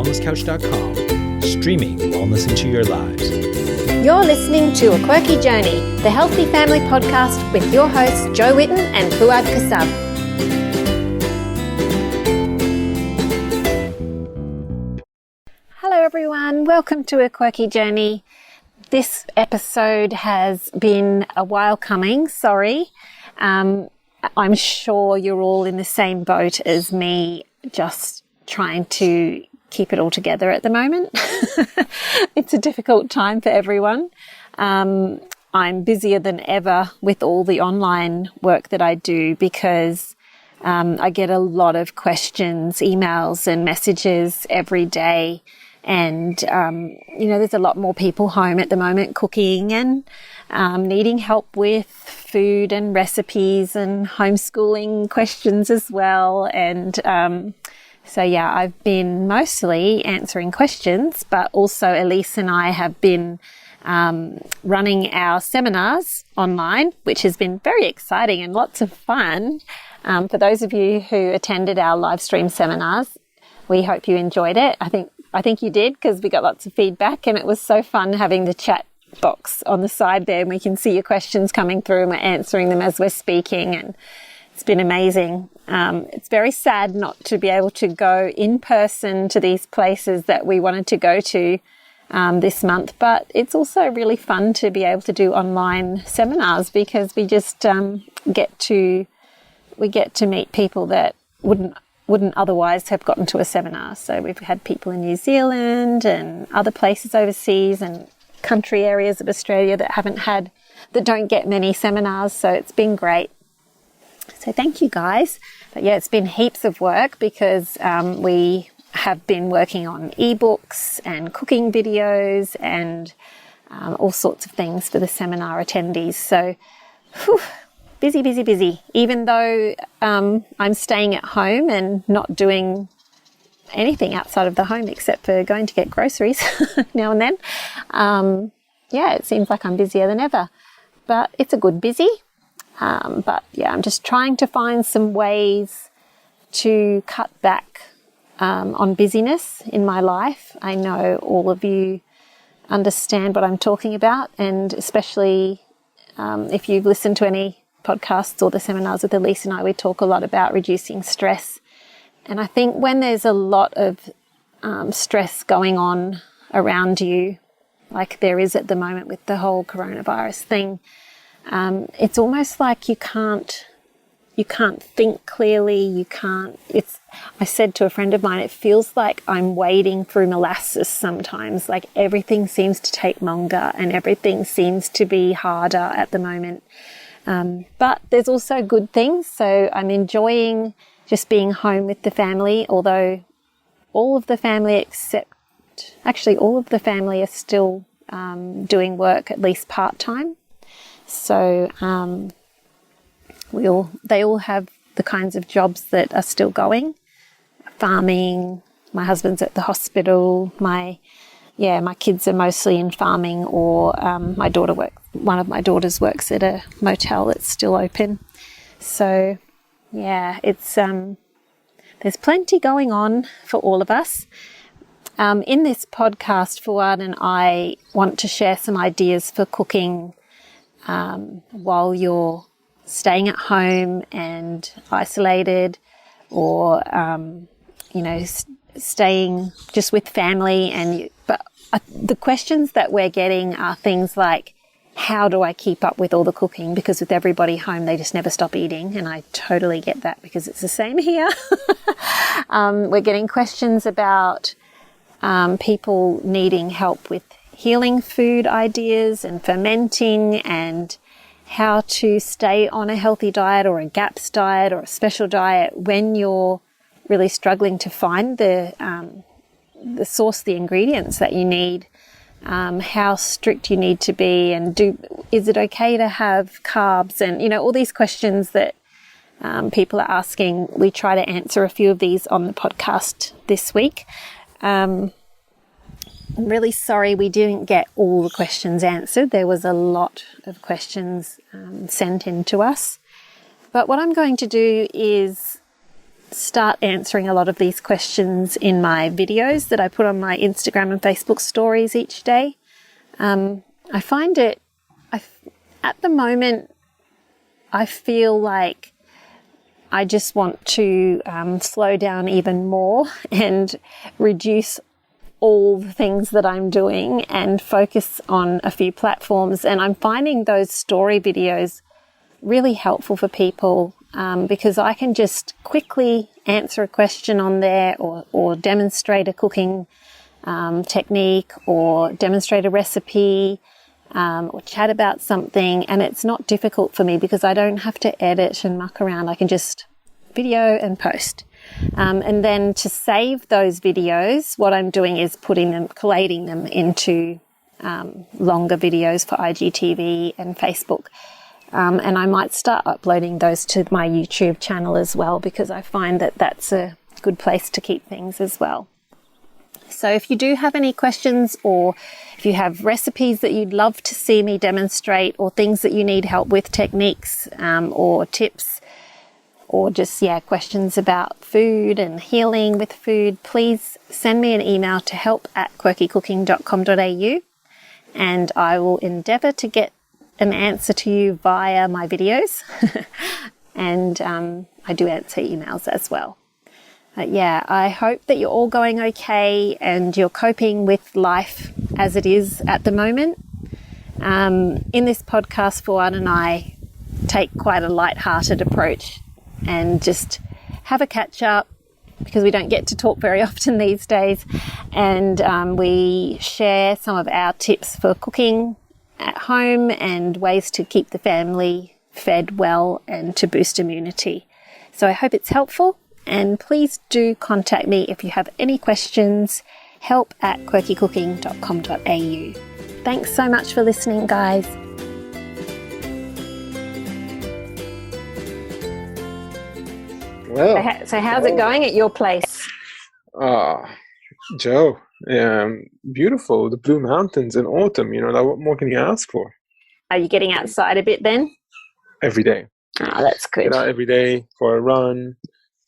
wellnesscouch.com, streaming wellness into your lives. You're listening to A Quirky Journey, the healthy family podcast with your hosts Jo and Fouad Kasab. Hello everyone, welcome to A Quirky Journey. This episode has been a while coming, sorry. I'm sure you're all in the same boat as me, just trying to keep it all together at the moment. It's a difficult time for everyone. I'm busier than ever with all the online work that I do because I get a lot of questions, emails and messages every day. And, there's a lot more people home at the moment cooking and needing help with food and recipes and homeschooling questions as well. And I've been mostly answering questions, but also Elise and I have been running our seminars online, which has been very exciting and lots of fun. For those of you who attended our live stream seminars, we hope you enjoyed it. I think you did because we got lots of feedback and it was so fun having the chat box on the side there and we can see your questions coming through and we're answering them as we're speaking, and it's been amazing. It's very sad not to be able to go in person to these places that we wanted to go to this month, but it's also really fun to be able to do online seminars because we just get to meet people that wouldn't otherwise have gotten to a seminar. So we've had people in New Zealand and other places overseas and country areas of Australia that don't get many seminars. So it's been great. So thank you guys. But yeah, it's been heaps of work because we have been working on ebooks and cooking videos and all sorts of things for the seminar attendees. So busy. Even though I'm staying at home and not doing anything outside of the home except for going to get groceries now and then. It seems like I'm busier than ever. But it's a good busy. I'm just trying to find some ways to cut back on busyness in my life. I know all of you understand what I'm talking about, and especially if you've listened to any podcasts or the seminars with Elise and I, we talk a lot about reducing stress. And I think when there's a lot of stress going on around you, like there is at the moment with the whole coronavirus thing, it's almost like you can't think clearly. I said to a friend of mine, it feels like I'm wading through molasses sometimes, like everything seems to take longer and everything seems to be harder at the moment. But there's also good things. So I'm enjoying just being home with the family, although all of the family are still doing work at least part-time. So they all have the kinds of jobs that are still going. Farming, my husband's at the hospital, my kids are mostly in farming, or one of my daughters works at a motel that's still open. So it's there's plenty going on for all of us. In this podcast, Fouad and I want to share some ideas for cooking while you're staying at home and isolated, or staying just with family. But the questions that we're getting are things like, how do I keep up with all the cooking? Because with everybody home, they just never stop eating. And I totally get that because it's the same here. We're getting questions about people needing help with healing food ideas and fermenting, and how to stay on a healthy diet or a GAPS diet or a special diet when you're really struggling to find the the ingredients that you need. How strict you need to be, and is it okay to have carbs, and all these questions that people are asking. We try to answer a few of these on the podcast this week. I'm really sorry we didn't get all the questions answered. There was a lot of questions sent in to us, but what I'm going to do is start answering a lot of these questions in my videos that I put on my Instagram and Facebook stories each day. I find it, at the moment, I feel like I just want to slow down even more and reduce all the things that I'm doing and focus on a few platforms. And I'm finding those story videos really helpful for people because I can just quickly answer a question on there or demonstrate a cooking technique or demonstrate a recipe or chat about something. And it's not difficult for me because I don't have to edit and muck around. I can just video and post. And then to save those videos, what I'm doing is collating them into longer videos for IGTV and Facebook. And I might start uploading those to my YouTube channel as well because I find that that's a good place to keep things as well. So if you do have any questions or if you have recipes that you'd love to see me demonstrate or things that you need help with, techniques or tips, or just, questions about food and healing with food, please send me an email to help@quirkycooking.com.au and I will endeavour to get an answer to you via my videos. And I do answer emails as well. I hope that you're all going okay and you're coping with life as it is at the moment. In this podcast, Fouad and I take quite a lighthearted approach and just have a catch up because we don't get to talk very often these days. And we share some of our tips for cooking at home and ways to keep the family fed well and to boost immunity. So I hope it's helpful. And please do contact me if you have any questions, help@quirkycooking.com.au. Thanks so much for listening, guys. Well, so how's it going at your place? Jo, beautiful. The Blue Mountains in autumn, what more can you ask for? Are you getting outside a bit then? Every day. Oh, that's good. Get out every day for a run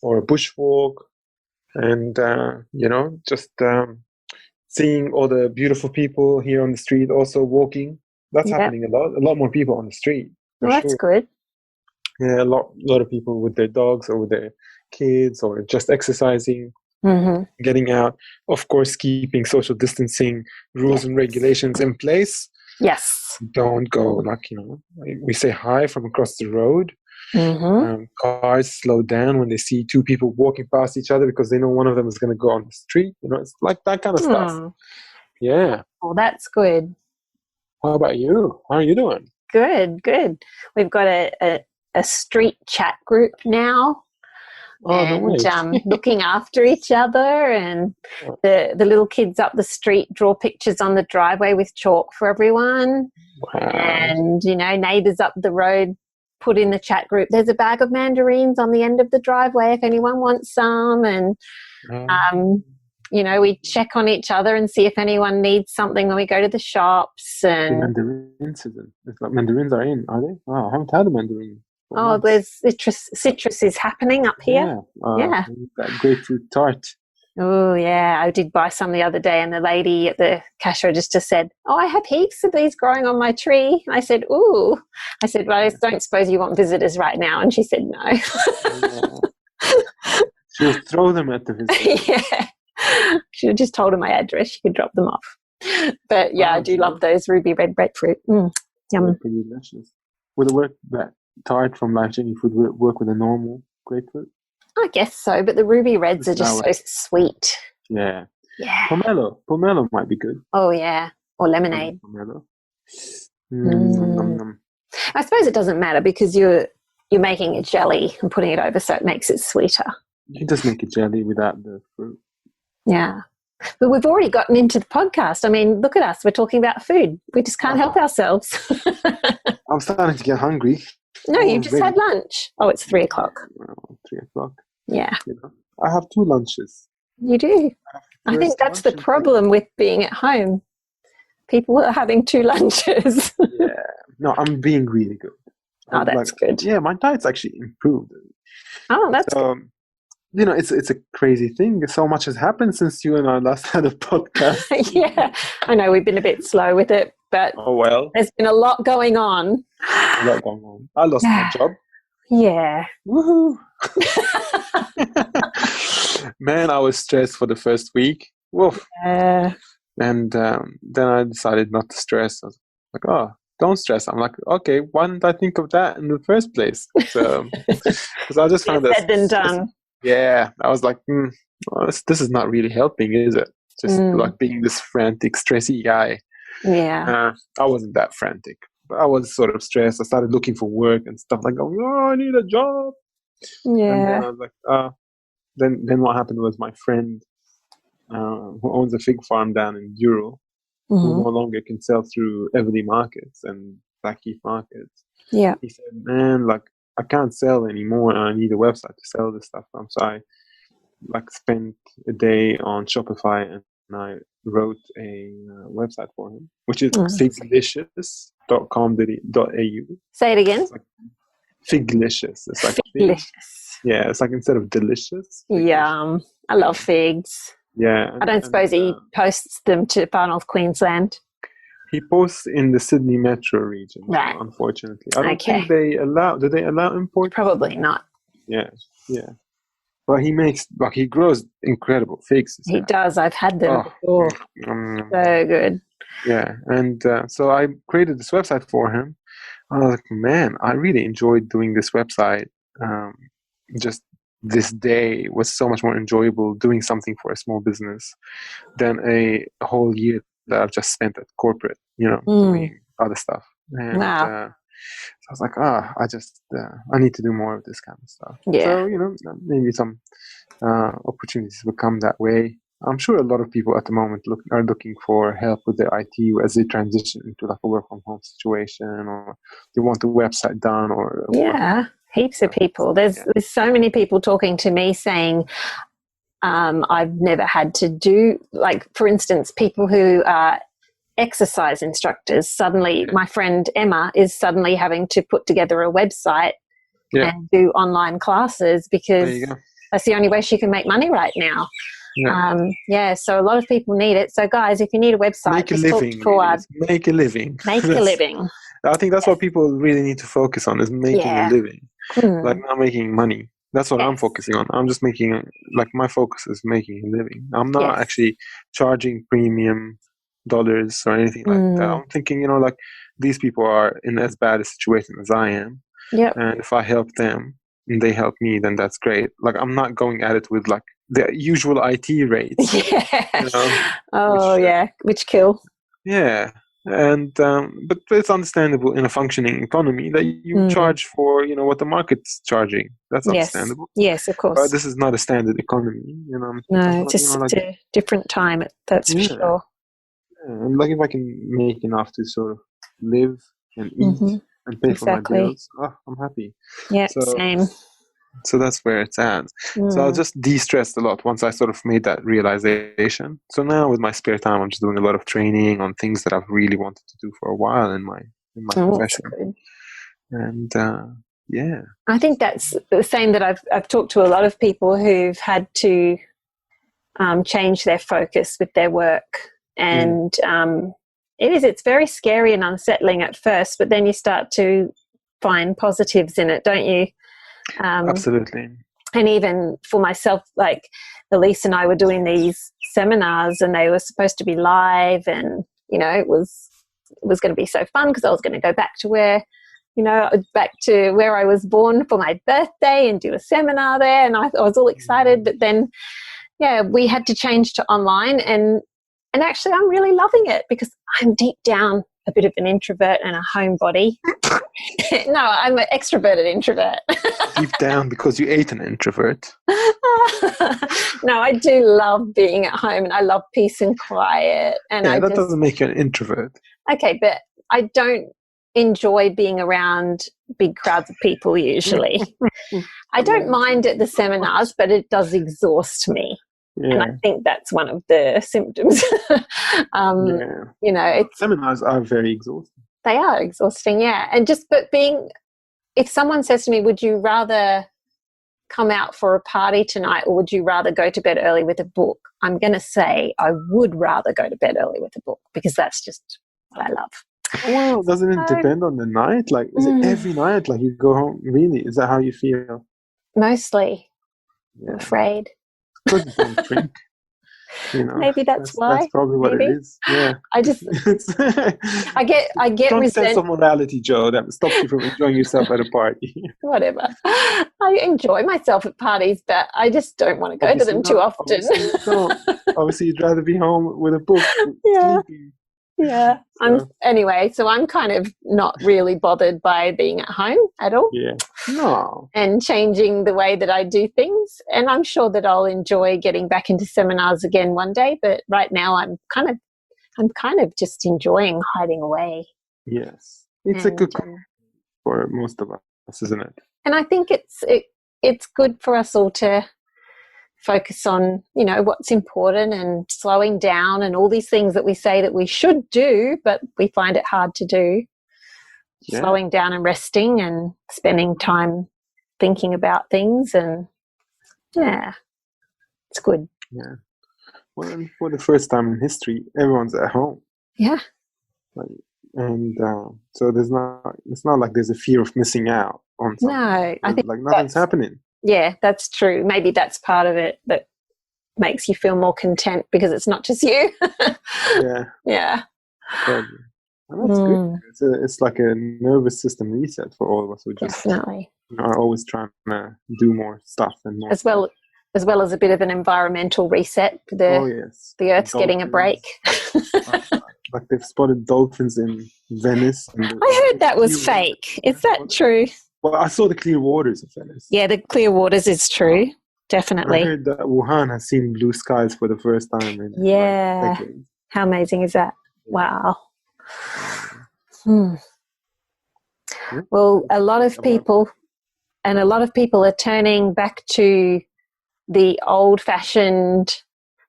or a bushwalk and, just seeing all the beautiful people here on the street also walking. That's happening a lot more people on the street. Well, that's good. Yeah, a lot of people with their dogs or with their kids or just exercising, getting out. Of course, keeping social distancing rules and regulations in place. Yes. Don't go we say hi from across the road. Cars slow down when they see two people walking past each other because they know one of them is going to go on the street. It's like that kind of stuff. Yeah. Well, that's good. How about you? How are you doing? Good. We've got a street chat group now. And looking after each other, and the little kids up the street draw pictures on the driveway with chalk for everyone. Wow. And neighbours up the road put in the chat group, there's a bag of mandarins on the end of the driveway if anyone wants some. And we check on each other and see if anyone needs something when we go to the shops. And mandarins, it's like mandarins are in, are they? Oh, I haven't had a mandarin. Oh, there's citrus is happening up here. Yeah. That grapefruit tart. Oh, yeah. I did buy some the other day and the lady at the cash register said, oh, I have heaps of these growing on my tree. I said, ooh. I said, well, I don't suppose you want visitors right now. And she said, no. She'll throw them at the visitors. Yeah. She just told her my address. She could drop them off. But, I do love those ruby red grapefruit. Yum. Pretty delicious. Would it work that tart from Life Changing Food work with a normal grapefruit? I guess so, but the ruby reds are just so sweet. Yeah. Yeah. Pomelo might be good. Oh, yeah. Or lemonade. Pomelo. I suppose it doesn't matter because you're making a jelly and putting it over so it makes it sweeter. You can just make a jelly without the fruit. Yeah. But we've already gotten into the podcast. I mean, look at us. We're talking about food. We just can't help ourselves. I'm starting to get hungry. No, you've just had lunch. Oh, it's 3 o'clock. 3 o'clock. Yeah. I have 2 lunches. You do. I think that's the problem with being at home. People are having 2 lunches. Yeah. No, I'm being really good. Oh, that's good. Yeah, my diet's actually improved. Oh, that's good. it's a crazy thing. So much has happened since you and I last had a podcast. Yeah, I know we've been a bit slow with it, but Oh well, there's been a lot going on. a lot going on. I lost my job. Yeah. Woohoo! Man, I was stressed for the first week. Woof. And then I decided not to stress. I was like, oh, don't stress. I'm like, okay, why didn't I think of that in the first place? Because I just found that said and done. Yeah, I was like, well, this is not really helping, is it? Just like being this frantic, stressy guy. Yeah. I wasn't that frantic, but I was sort of stressed. I started looking for work and stuff like, oh, I need a job. Yeah. And then I was like, then what happened was my friend who owns a fig farm down in Euro, who no longer can sell through Everly markets and Blackheath markets. Yeah. He said, man, like, I can't sell anymore and I need a website to sell this stuff from. So I spent a day on Shopify and I wrote a website for him, which is figlicious.com.au. Say it again. It's like Figlicious. It's like Figlicious. Yeah, it's like instead of delicious. Yum. I love figs. Yeah. I don't suppose he posts them to Far North Queensland. He posts in the Sydney metro region, right? Unfortunately, I don't think they allow. Do they allow import? Probably not. Yeah. But he grows incredible figs. He does. I've had them before. So good. Yeah, and so I created this website for him. I was like, man, I really enjoyed doing this website. Just this day was so much more enjoyable doing something for a small business than a whole year that I've just spent at corporate, doing other stuff. And so I was like, I need to do more of this kind of stuff. Yeah. So, maybe some opportunities will come that way. I'm sure a lot of people at the moment are looking for help with their IT as they transition into like a work from home situation, or they want the website done, or heaps of people. There's so many people talking to me saying, I've never had to do, like, for instance, people who are exercise instructors. Suddenly, my friend Emma is suddenly having to put together a website and do online classes because that's the only way she can make money right now. So a lot of people need it. So guys, if you need a website, make a living. Make a living. Make a living. I think that's what people really need to focus on, is making a living, like not making money. That's what I'm focusing on. I'm just making, like, my focus is making a living. I'm not actually charging premium dollars or anything like that. I'm thinking, like, these people are in as bad a situation as I am. And if I help them and they help me, then that's great. Like, I'm not going at it with like the usual IT rates. Which kill. Yeah. And but it's understandable in a functioning economy that you charge for what the market's charging. That's understandable. Yes, of course. But this is not a standard economy. No, it's a different time. That's for sure. And like, if I can make enough to sort of live and eat and pay for my bills, I'm happy. Yeah, same. So that's where it's at. So I was just de-stressed a lot once I sort of made that realization. So now with my spare time, I'm just doing a lot of training on things that I've really wanted to do for a while in my profession. And I think that's the same that I've talked to a lot of people who've had to change their focus with their work. And it's very scary and unsettling at first, but then you start to find positives in it, don't you? Absolutely. And even for myself, like, Elise and I were doing these seminars and they were supposed to be live, and it was going to be so fun because I was going to go back to where I was born for my birthday and do a seminar there, and I was all excited. But then we had to change to online, and actually I'm really loving it because I'm deep down a bit of an introvert and a homebody. No, I'm an extroverted introvert. Deep down, because you ate an introvert. No, I do love being at home, and I love peace and quiet. And that doesn't make you an introvert. Okay, but I don't enjoy being around big crowds of people usually. I don't mind at the seminars, but it does exhaust me. And I think that's one of the symptoms. Seminars are very exhausting. They are exhausting, and if someone says to me, would you rather come out for a party tonight, or would you rather go to bed early with a book? I'm going to say I would rather go to bed early with a book because that's just what I love. Well, doesn't it depend on the night? Like, is it every night? Like, you go home, really? Is that how you feel? Mostly, Yeah. I'm afraid. Because you don't drink. You know, Maybe that's why. That's probably what it is. Yeah. I just, I get strong sense of resent. morality, Jo, that stops you from enjoying yourself at a party. Whatever. I enjoy myself at parties, but I just don't want to go to them too often. Obviously, you'd rather be home with a book, sleeping. Yeah. So. So I'm kind of not really bothered by being at home at all. Yeah. No. And changing the way that I do things. And I'm sure that I'll enjoy getting back into seminars again one day. But right now I'm kind of just enjoying hiding away. Yes. It's a good for most of us, isn't it? And I think it's good for us all to focus on, what's important and slowing down and all these things that we say that we should do, but we find it hard to do. Yeah. Slowing down and resting and spending time thinking about things, and it's good. Yeah. Well, for the first time in history, everyone's at home. Yeah. So it's not like there's a fear of missing out on something. No, I think like nothing's happening. Yeah, that's true. Maybe that's part of it that makes you feel more content because it's not just you. Yeah. Yeah. Probably. Well, that's good. It's like a nervous system reset for all of us. We just definitely are always trying to do more stuff and more. As well as a bit of an environmental reset. The Earth's getting a break. Like they've spotted dolphins in Venice. I heard that was fake. Is that true? Well, I saw the clear waters of Venice. Yeah, the clear waters is true. Definitely. I heard that Wuhan has seen blue skies for the first time in decades. How amazing is that? Wow. Well, a lot of people are turning back to the old-fashioned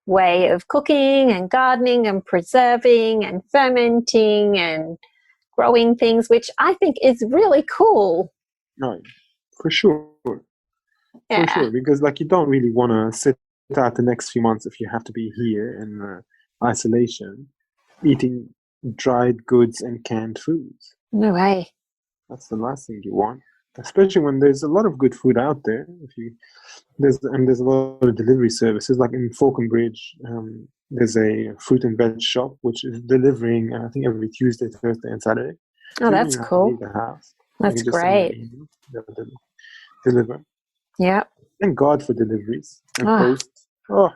way of cooking and gardening and preserving and fermenting and growing things, which I think is really cool. No, for sure. Yeah. For sure, because you don't really want to sit out the next few months if you have to be here in isolation, eating dried goods and canned foods. No way. That's the last thing you want, especially when there's a lot of good food out there. There's a lot of delivery services, like in Falconbridge. There's a fruit and veg shop which is delivering, I think, every Tuesday, Thursday, and Saturday. Oh, that's cool. The house. That's great. Deliver. Yeah. Thank God for deliveries and post. Oh,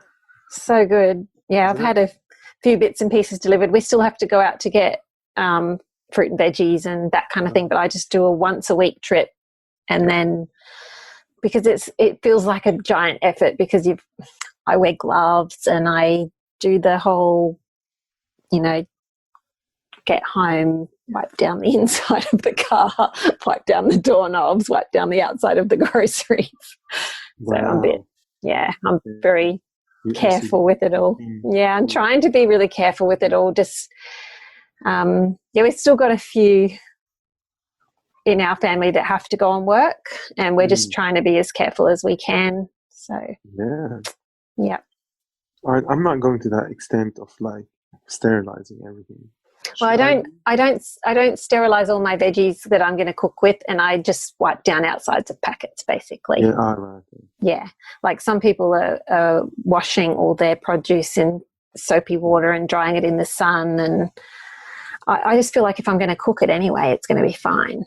so good. Yeah, I've had a few bits and pieces delivered. We still have to go out to get fruit and veggies and that kind of thing, but I just do a once a week trip, and then because it feels like a giant effort because I wear gloves and I do the whole, get home, wipe down the inside of the car, wipe down the doorknobs, wipe down the outside of the groceries. Wow. So I'm very careful with it all. Yeah, I'm trying to be really careful with it all. Just, we've still got a few in our family that have to go and work, and we're just trying to be as careful as we can. So, yeah. I'm not going to that extent of sterilizing everything. Well, I don't sterilize all my veggies that I'm going to cook with, and I just wipe down outsides of packets, basically. Yeah, right. Yeah, like some people are washing all their produce in soapy water and drying it in the sun, and I just feel like if I'm going to cook it anyway, it's going to be fine.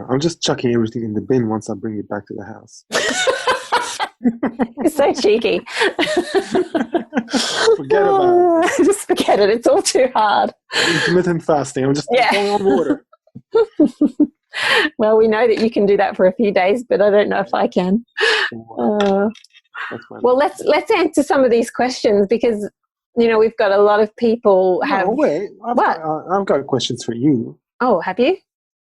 I'm just chucking everything in the bin once I bring it back to the house. You're so cheeky. Forget about it. Just forget it. It's all too hard. Intermittent fasting. I'm just going on water. Well, we know that you can do that for a few days, but I don't know if I can. Well, let's answer some of these questions because we've got a lot of people have. No, wait. I've got questions for you. Oh, have you?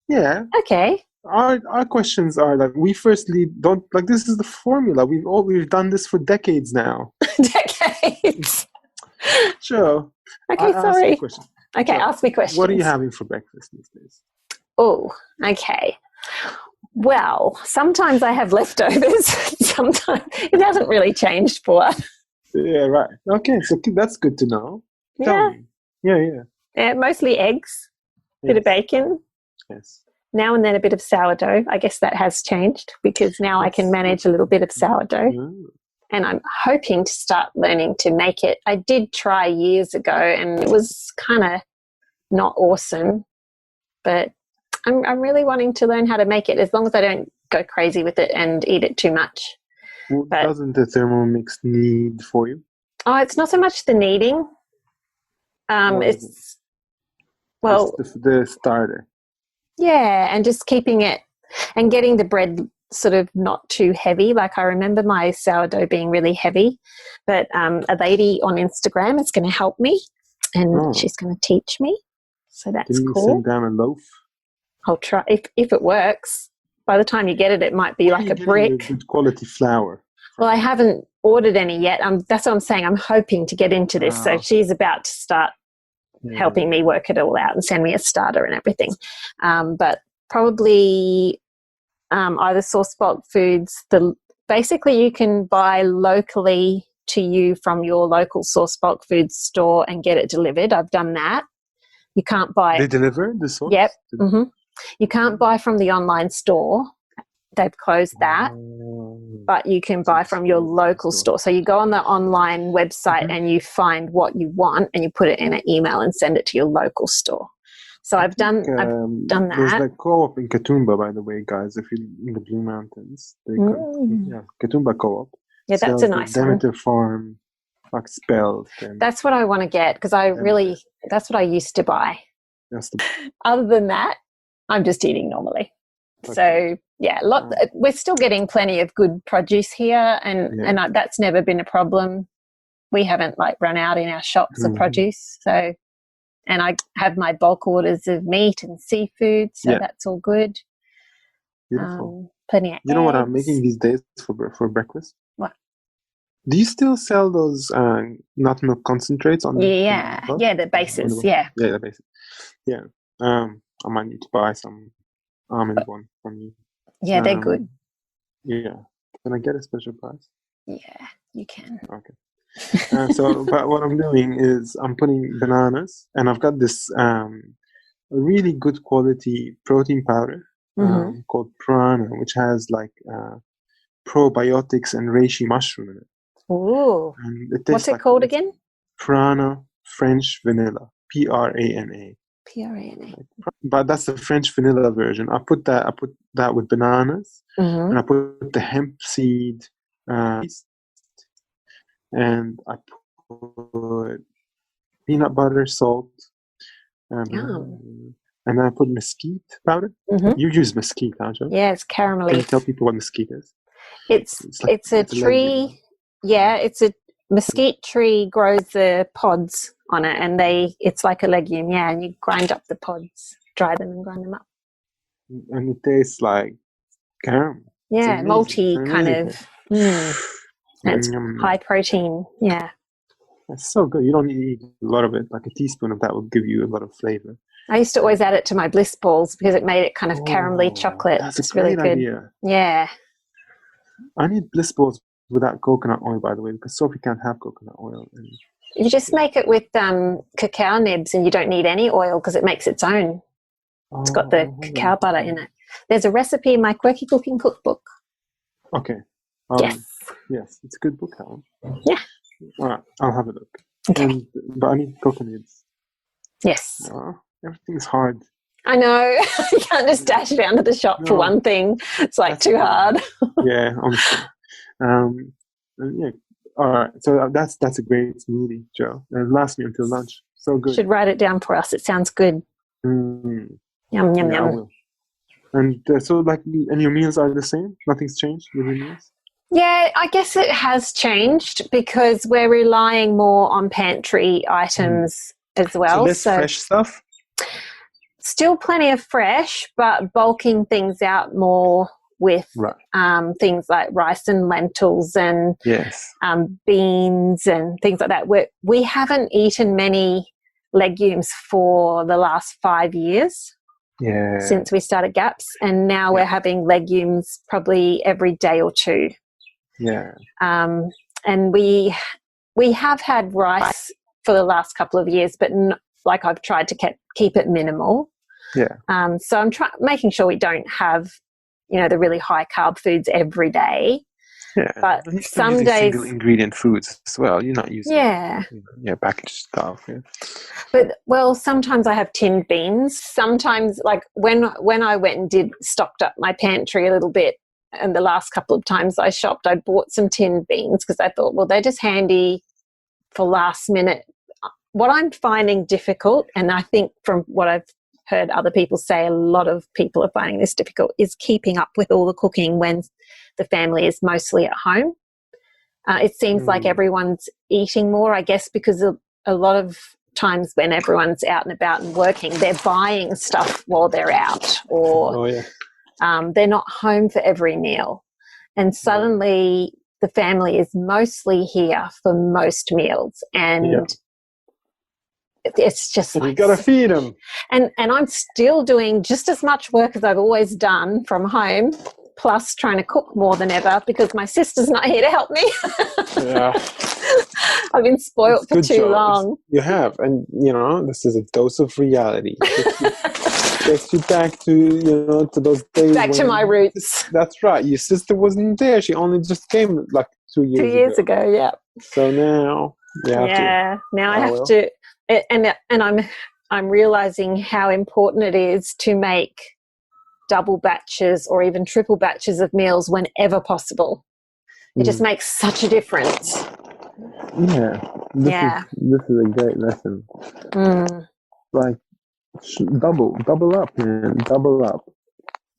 Yeah. Okay. Our questions are we firstly don't this is the formula. We've done this for decades now. Decades. Sure. Okay, sorry. Okay, ask me questions. What are you having for breakfast these days? Oh, okay. Well, sometimes I have leftovers. Sometimes it hasn't really changed for us. Yeah, right. Okay, so that's good to know. Tell Yeah. me. Yeah. Mostly eggs, bit of bacon. Yes. Now and then a bit of sourdough. I guess that has changed because now I can manage a little bit of sourdough. And I'm hoping to start learning to make it. I did try years ago and it was kind of not awesome, but I'm really wanting to learn how to make it as long as I don't go crazy with it and eat it too much. What doesn't the Thermomix need for you? Oh, it's not so much the kneading. It's the starter. Yeah, and just keeping it and getting the bread sort of not too heavy. Like I remember my sourdough being really heavy, but a lady on Instagram is going to help me and she's going to teach me. So that's Can you cool. send down a loaf? I'll try. If it works, by the time you get it, it might be like a brick. Good quality flour. Well, I haven't ordered any yet. That's what I'm saying. I'm hoping to get into this. So she's about to start helping me work it all out and send me a starter and everything. But probably either Source Bulk Foods. Basically, you can buy locally to you from your local Source Bulk Foods store and get it delivered. I've done that. You can't buy. They deliver the sauce? Yep. Mm-hmm. You can't buy from the online store. They've closed that. But you can buy from your local store. So you go on the online website and you find what you want and you put it in an email and send it to your local store. So I've done that. There's like co-op in Katoomba, by the way, guys, if you're in the Blue Mountains. Katoomba co-op. Yeah, that's a nice one. Demeter Farm, like spelled. That's what I want to get because that's what I used to buy. Other than that, I'm just eating normally. Okay. So yeah, we're still getting plenty of good produce here, and that's never been a problem. We haven't run out in our shops of produce. So, and I have my bulk orders of meat and seafood, so that's all good. Beautiful. Plenty of eggs. You know what I'm making these days for breakfast? What? Do you still sell those nut milk concentrates on? The bases. Yeah, the bases. Yeah. I might need to buy some almond one from you. Yeah, they're good. Yeah. Can I get a special price? Yeah, you can. Okay. But what I'm doing is I'm putting bananas, and I've got this really good quality protein powder called Prana, which has probiotics and reishi mushroom in it. Ooh. And it what's it called again? Prana French Vanilla. Prana. Prana. But that's the French vanilla version. I put that with bananas, and I put the hemp seed, and I put peanut butter, salt, and I put mesquite powder. You use mesquite, don't you? Yeah, it's caramely. Can you tell people what mesquite is? It's a tree. Legume. Yeah, it's a mesquite tree grows the pods on it, and it's like a legume. Yeah, and you grind up the pods, dry them, and grind them up. And it tastes like caramel. Yeah, malty kind of. It's high protein. Yeah. That's so good. You don't need to eat a lot of it. Like a teaspoon of that will give you a lot of flavor. I used to always add it to my bliss balls because it made it kind of caramelly chocolate. That's a really good idea. Yeah. I need bliss balls without coconut oil, by the way, because Sophie can't have coconut oil. You just make it with cacao nibs, and you don't need any oil because it makes its own. It's got the cacao butter in it. There's a recipe in my Quirky Cooking Cookbook. Okay. Yes, it's a good book, that one. Yeah. All right, I'll have a look. Okay. But I need coconuts. Yes. Everything's hard. I know. You can't just dash down to the shop for one thing. It's too hard. Yeah, honestly. Yeah. All right. So that's a great smoothie, Jo. It'll last me until lunch. So good. You should write it down for us. It sounds good. Yum, yum, yum. I will. And and your meals are the same? Nothing's changed with your meals? Yeah, I guess it has changed because we're relying more on pantry items as well. So less fresh stuff? Still plenty of fresh, but bulking things out more with things like rice and lentils and beans and things like that. We haven't eaten many legumes for the last 5 years. since we started GAPS, and now we're having legumes probably every day or two. Yeah. And we have had rice for the last couple of years, but like I've tried to keep it minimal. Yeah. So I'm making sure we don't have, the really high carb foods every day. Yeah, but you're some using days single ingredient foods as well. You're not using packaged stuff. Yeah. But sometimes I have tinned beans. Sometimes, like when I went and stocked up my pantry a little bit, and the last couple of times I shopped, I bought some tinned beans because I thought, well, they're just handy for last minute. What I'm finding difficult, and I think from what I've heard other people say, a lot of people are finding this difficult, is keeping up with all the cooking when the family is mostly at home. It seems like everyone's eating more, I guess, because a lot of times when everyone's out and about and working, they're buying stuff while they're out, or they're not home for every meal. And suddenly the family is mostly here for most meals. And it's just you got to feed them. And I'm still doing just as much work as I've always done from home, plus trying to cook more than ever because my sister's not here to help me. I've been spoiled for too long. You have. And, this is a dose of reality. Gets you back to, to those days. Back to my roots. That's right. Your sister wasn't there. She only just came like 2 years ago. 2 years ago, yeah. So now you have to. Now I have to. And I'm realizing how important it is to make double batches or even triple batches of meals whenever possible. It just makes such a difference. This is a great lesson. Like double up, man. Double up.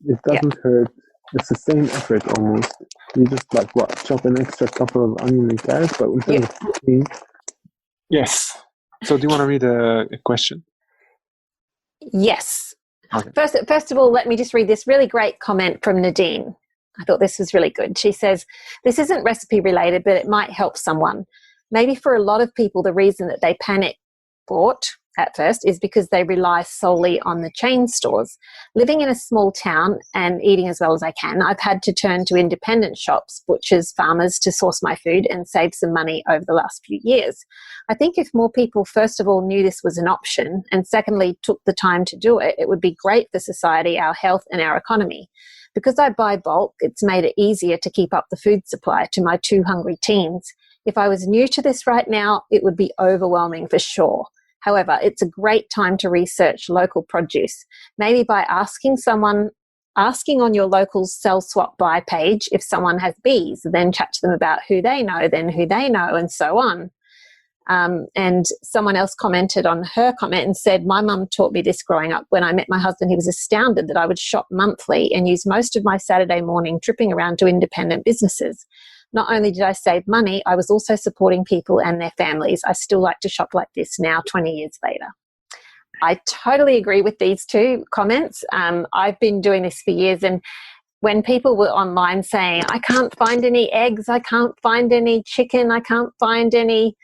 It doesn't hurt. It's the same effort almost. You just chop an extra couple of onion and carrots, but in terms of cooking. Yes. So do you want to read a question? Yes. Okay. First of all, let me just read this really great comment from Nadine. I thought this was really good. She says, this isn't recipe related, but it might help someone. Maybe for a lot of people, the reason that they panic bought at first is because they rely solely on the chain stores. Living in a small town and eating as well as I can, I've had to turn to independent shops, butchers, farmers to source my food and save some money over the last few years. I think if more people, first of all, knew this was an option and secondly, took the time to do it, it would be great for society, our health and our economy. Because I buy bulk, it's made it easier to keep up the food supply to my 2 hungry teens. If I was new to this right now, it would be overwhelming for sure. However, it's a great time to research local produce, maybe by asking on your local sell swap buy page if someone has bees, then chat to them about who they know, then who they know, and so on. And someone else commented on her comment and said, my mum taught me this growing up. When I met my husband, he was astounded that I would shop monthly and use most of my Saturday morning tripping around to independent businesses. Not only did I save money, I was also supporting people and their families. I still like to shop like this now, 20 years later. I totally agree with these two comments. I've been doing this for years, and when people were online saying, I can't find any eggs, I can't find any chicken, I can't find any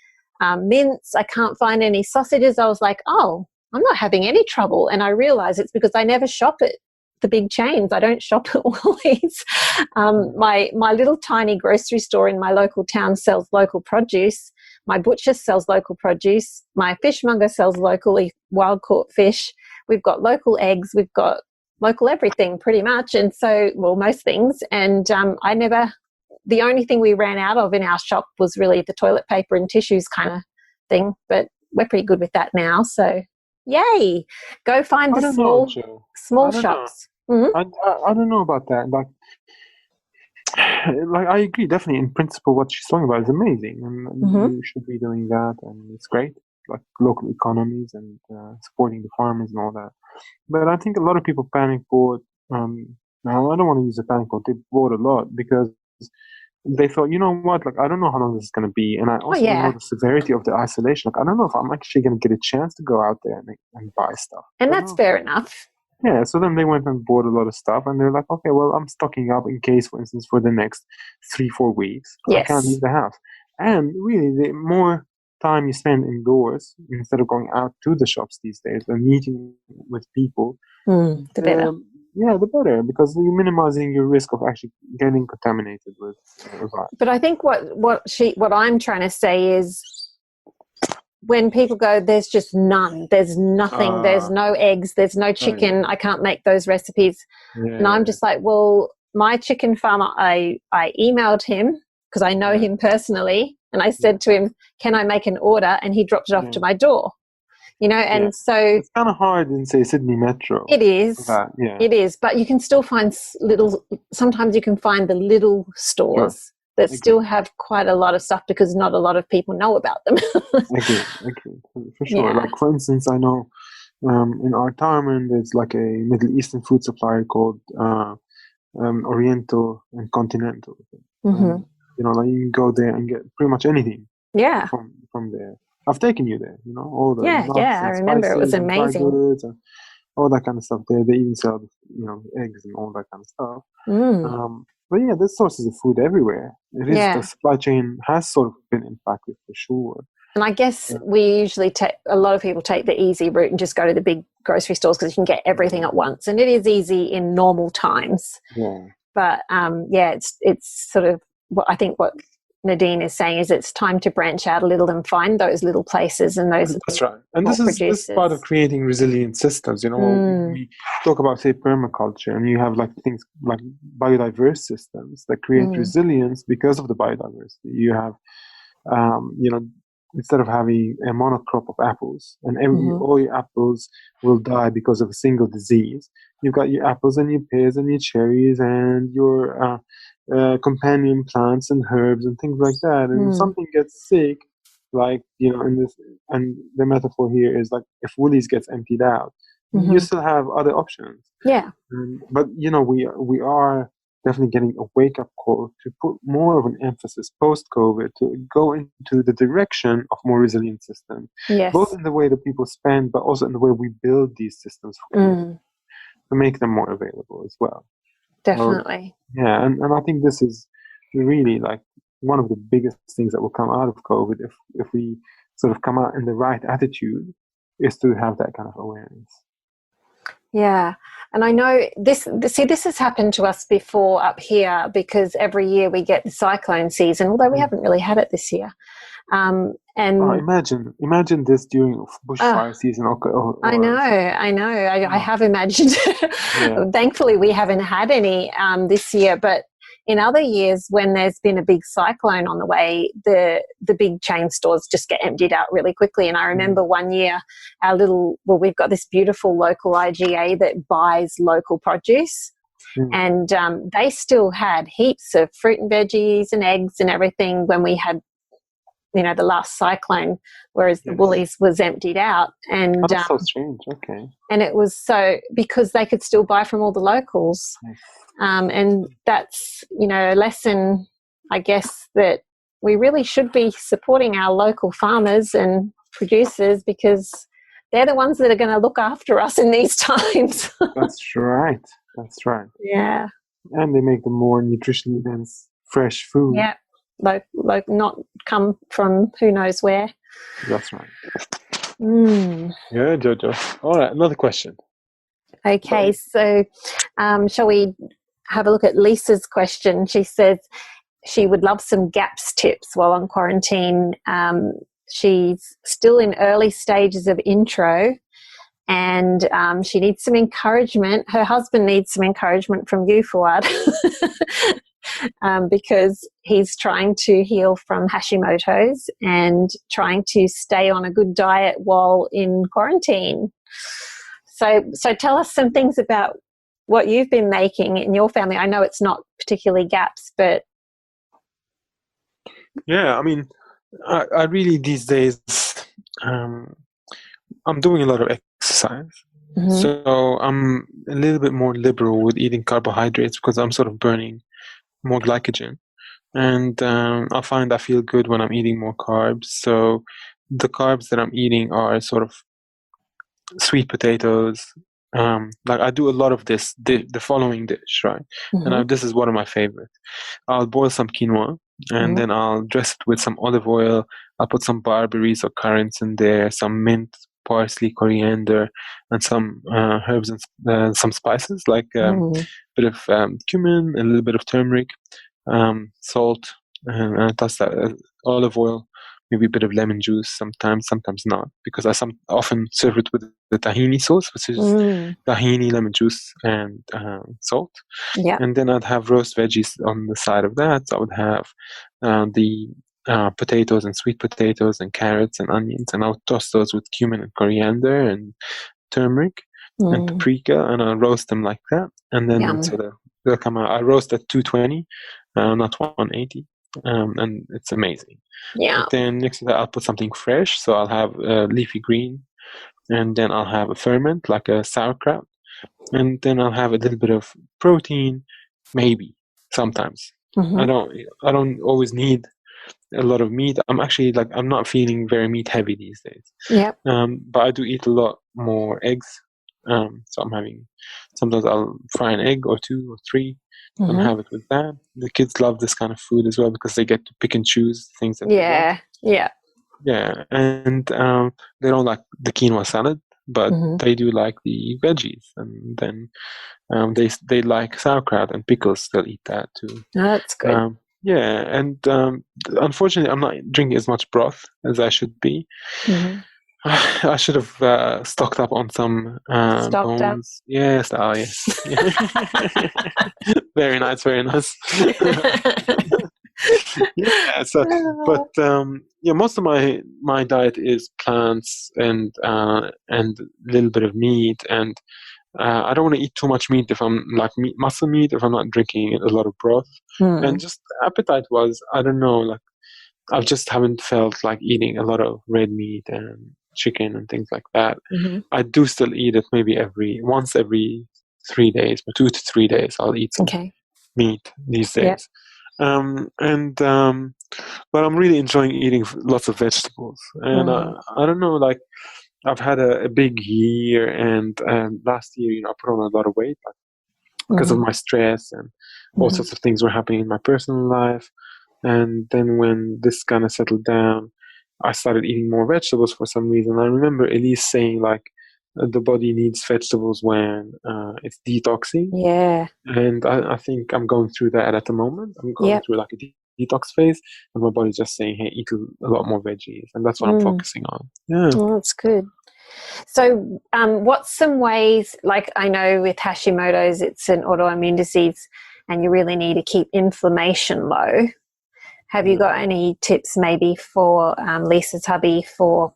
mince, I can't find any sausages, I was like, oh, I'm not having any trouble. And I realized it's because I never shop at the big chains. I don't shop at Woolies. My little tiny grocery store in my local town sells local produce. My butcher sells local produce. My fishmonger sells locally wild caught fish. We've got local eggs. We've got local everything pretty much. And so, well, most things. And the only thing we ran out of in our shop was really the toilet paper and tissues kind of thing. But we're pretty good with that now. So yay, go find the small shops. Mm-hmm. I don't know about that. Like I agree, definitely. In principle, what she's talking about is amazing, and you should be doing that, and it's great. Like local economies and supporting the farmers and all that. But I think a lot of people panic bought. Now I don't want to use a panic word. They bought a lot because they thought, you know what? Like I don't know how long this is going to be, and I also don't know the severity of the isolation. Like I don't know if I'm actually going to get a chance to go out there and buy stuff. And that's fair enough. Yeah, so then they went and bought a lot of stuff, and they're like, okay, well, I'm stocking up in case, for instance, for the next 3-4 weeks, I can't leave the house. And really, the more time you spend indoors instead of going out to the shops these days and meeting with people, the better. The better, because you're minimizing your risk of actually getting contaminated with virus. But I think what I'm trying to say is, when people go, there's just none, there's nothing, there's no eggs, there's no chicken, I can't make those recipes. And I'm just like, well, my chicken farmer, I emailed him because I know him personally, and I said to him, can I make an order? And he dropped it off to my door. And so it's kind of hard in, say, Sydney Metro. It is. It is, but you can still find sometimes you can find the little stores that still have quite a lot of stuff, because not a lot of people know about them. Okay, for sure. Like, for instance, I know in our town there's like a Middle Eastern food supplier called Oriental and Continental. Like you can go there and get pretty much anything. Yeah. From there. I've taken you there. All the nuts I remember it was amazing. And all that kind of stuff there. They even sell eggs and all that kind of stuff. But there's sources of food everywhere. It is the supply chain has sort of been impacted for sure. And I guess we usually a lot of people take the easy route and just go to the big grocery stores because you can get everything at once, and it is easy in normal times. Yeah. But it's sort of what Nadine is saying is it's time to branch out a little and find those little places and those. That's right. And this is part of creating resilient systems. We talk about, say, permaculture, and you have like things like biodiverse systems that create resilience because of the biodiversity. You have, instead of having a monocrop of apples and all your apples will die because of a single disease, you've got your apples and your pears and your cherries and your companion plants and herbs and things like that. And if something gets sick, like in this, and the metaphor here is like if Woolies gets emptied out, you still have other options. Yeah. But we are definitely getting a wake-up call to put more of an emphasis post-COVID to go into the direction of more resilient systems. Yes. Both in the way that people spend, but also in the way we build these systems to make them more available as well. Definitely. So, and I think this is really like one of the biggest things that will come out of COVID if we sort of come out in the right attitude, is to have that kind of awareness. Yeah. And I know this has happened to us before up here, because every year we get the cyclone season, although we haven't really had it this year. And imagine this during bushfire season. I know. I have imagined. Thankfully, we haven't had any this year, but in other years, when there's been a big cyclone on the way, the big chain stores just get emptied out really quickly. And I remember one year, we've got this beautiful local IGA that buys local produce. And they still had heaps of fruit and veggies and eggs and everything when we had, the last cyclone, whereas the Woolies was emptied out. And that's so strange. Okay. And it was because they could still buy from all the locals. Yes. And that's, a lesson, I guess, that we really should be supporting our local farmers and producers, because they're the ones that are going to look after us in these times. That's right. Yeah. And they make the more nutritionally dense, fresh food. Yeah. Like not come from who knows where. That's right. Yeah, Jojo. All right, another question. Okay, so shall we have a look at Lisa's question? She says she would love some GAPS tips while on quarantine. She's still in early stages of intro, and she needs some encouragement. Her husband needs some encouragement from you, Fouad. Because he's trying to heal from Hashimoto's and trying to stay on a good diet while in quarantine. So tell us some things about what you've been making in your family. I know it's not particularly GAPS, but... Yeah, I mean, I really these days, I'm doing a lot of exercise. So I'm a little bit more liberal with eating carbohydrates, because I'm sort of burning more glycogen, and I find I feel good when I'm eating more carbs. So the carbs that I'm eating are sort of sweet potatoes. Like I do a lot of the following dish, right? And this is one of my favorites. I'll boil some quinoa, and then I'll dress it with some olive oil. I'll put some barberries or currants in there, some mint, parsley, coriander, and some herbs and some spices like a bit of cumin, a little bit of turmeric, salt, and I toss that olive oil, maybe a bit of lemon juice sometimes not, because I often serve it with the tahini sauce, which is tahini, lemon juice, and salt. Yeah. And then I'd have roast veggies on the side of that. So I would have the potatoes and sweet potatoes and carrots and onions, and I would toss those with cumin and coriander and turmeric and paprika, and I'll roast them like that. And then so they'll come out. I roast at 220, not 180. And it's amazing. Yeah. Then next to that, I'll put something fresh. So I'll have leafy green, and then I'll have a ferment like a sauerkraut, and then I'll have a little bit of protein, maybe sometimes. I don't always need a lot of meat. I'm actually I'm not feeling very meat heavy these days. Yeah. But I do eat a lot more eggs. So I'm having, sometimes I'll fry an egg or two or three and have it with that. The kids love this kind of food as well because they get to pick and choose things that they want. Yeah, and they don't like the quinoa salad, but they do like the veggies, and then they like sauerkraut and pickles. They'll eat that too. Oh, that's good. Yeah, and unfortunately, I'm not drinking as much broth as I should be. I should have stocked up on some bones. Yes, yes. Very nice, very nice. Yeah, so but most of my diet is plants and a little bit of meat, and I don't want to eat too much meat if I'm muscle meat, if I'm not drinking a lot of broth. And just appetite was, I don't know, I just haven't felt like eating a lot of red meat and chicken and things like that. I do still eat it maybe once every 3 days, but 2 to 3 days I'll eat some meat these days. But I'm really enjoying eating lots of vegetables, and I don't know, I've had a big year, and last year, I put on a lot of weight because of my stress, and all sorts of things were happening in my personal life. And then when this kind of settled down, I started eating more vegetables for some reason. I remember Elise saying the body needs vegetables when it's detoxing. Yeah. And I think I'm going through that at the moment. I'm going through a detox phase, and my body's just saying, hey, eat a lot more veggies. And that's what I'm focusing on. Yeah. Oh, that's good. So what's some ways, I know with Hashimoto's, it's an autoimmune disease and you really need to keep inflammation low. Have you got any tips maybe for Lisa's hubby for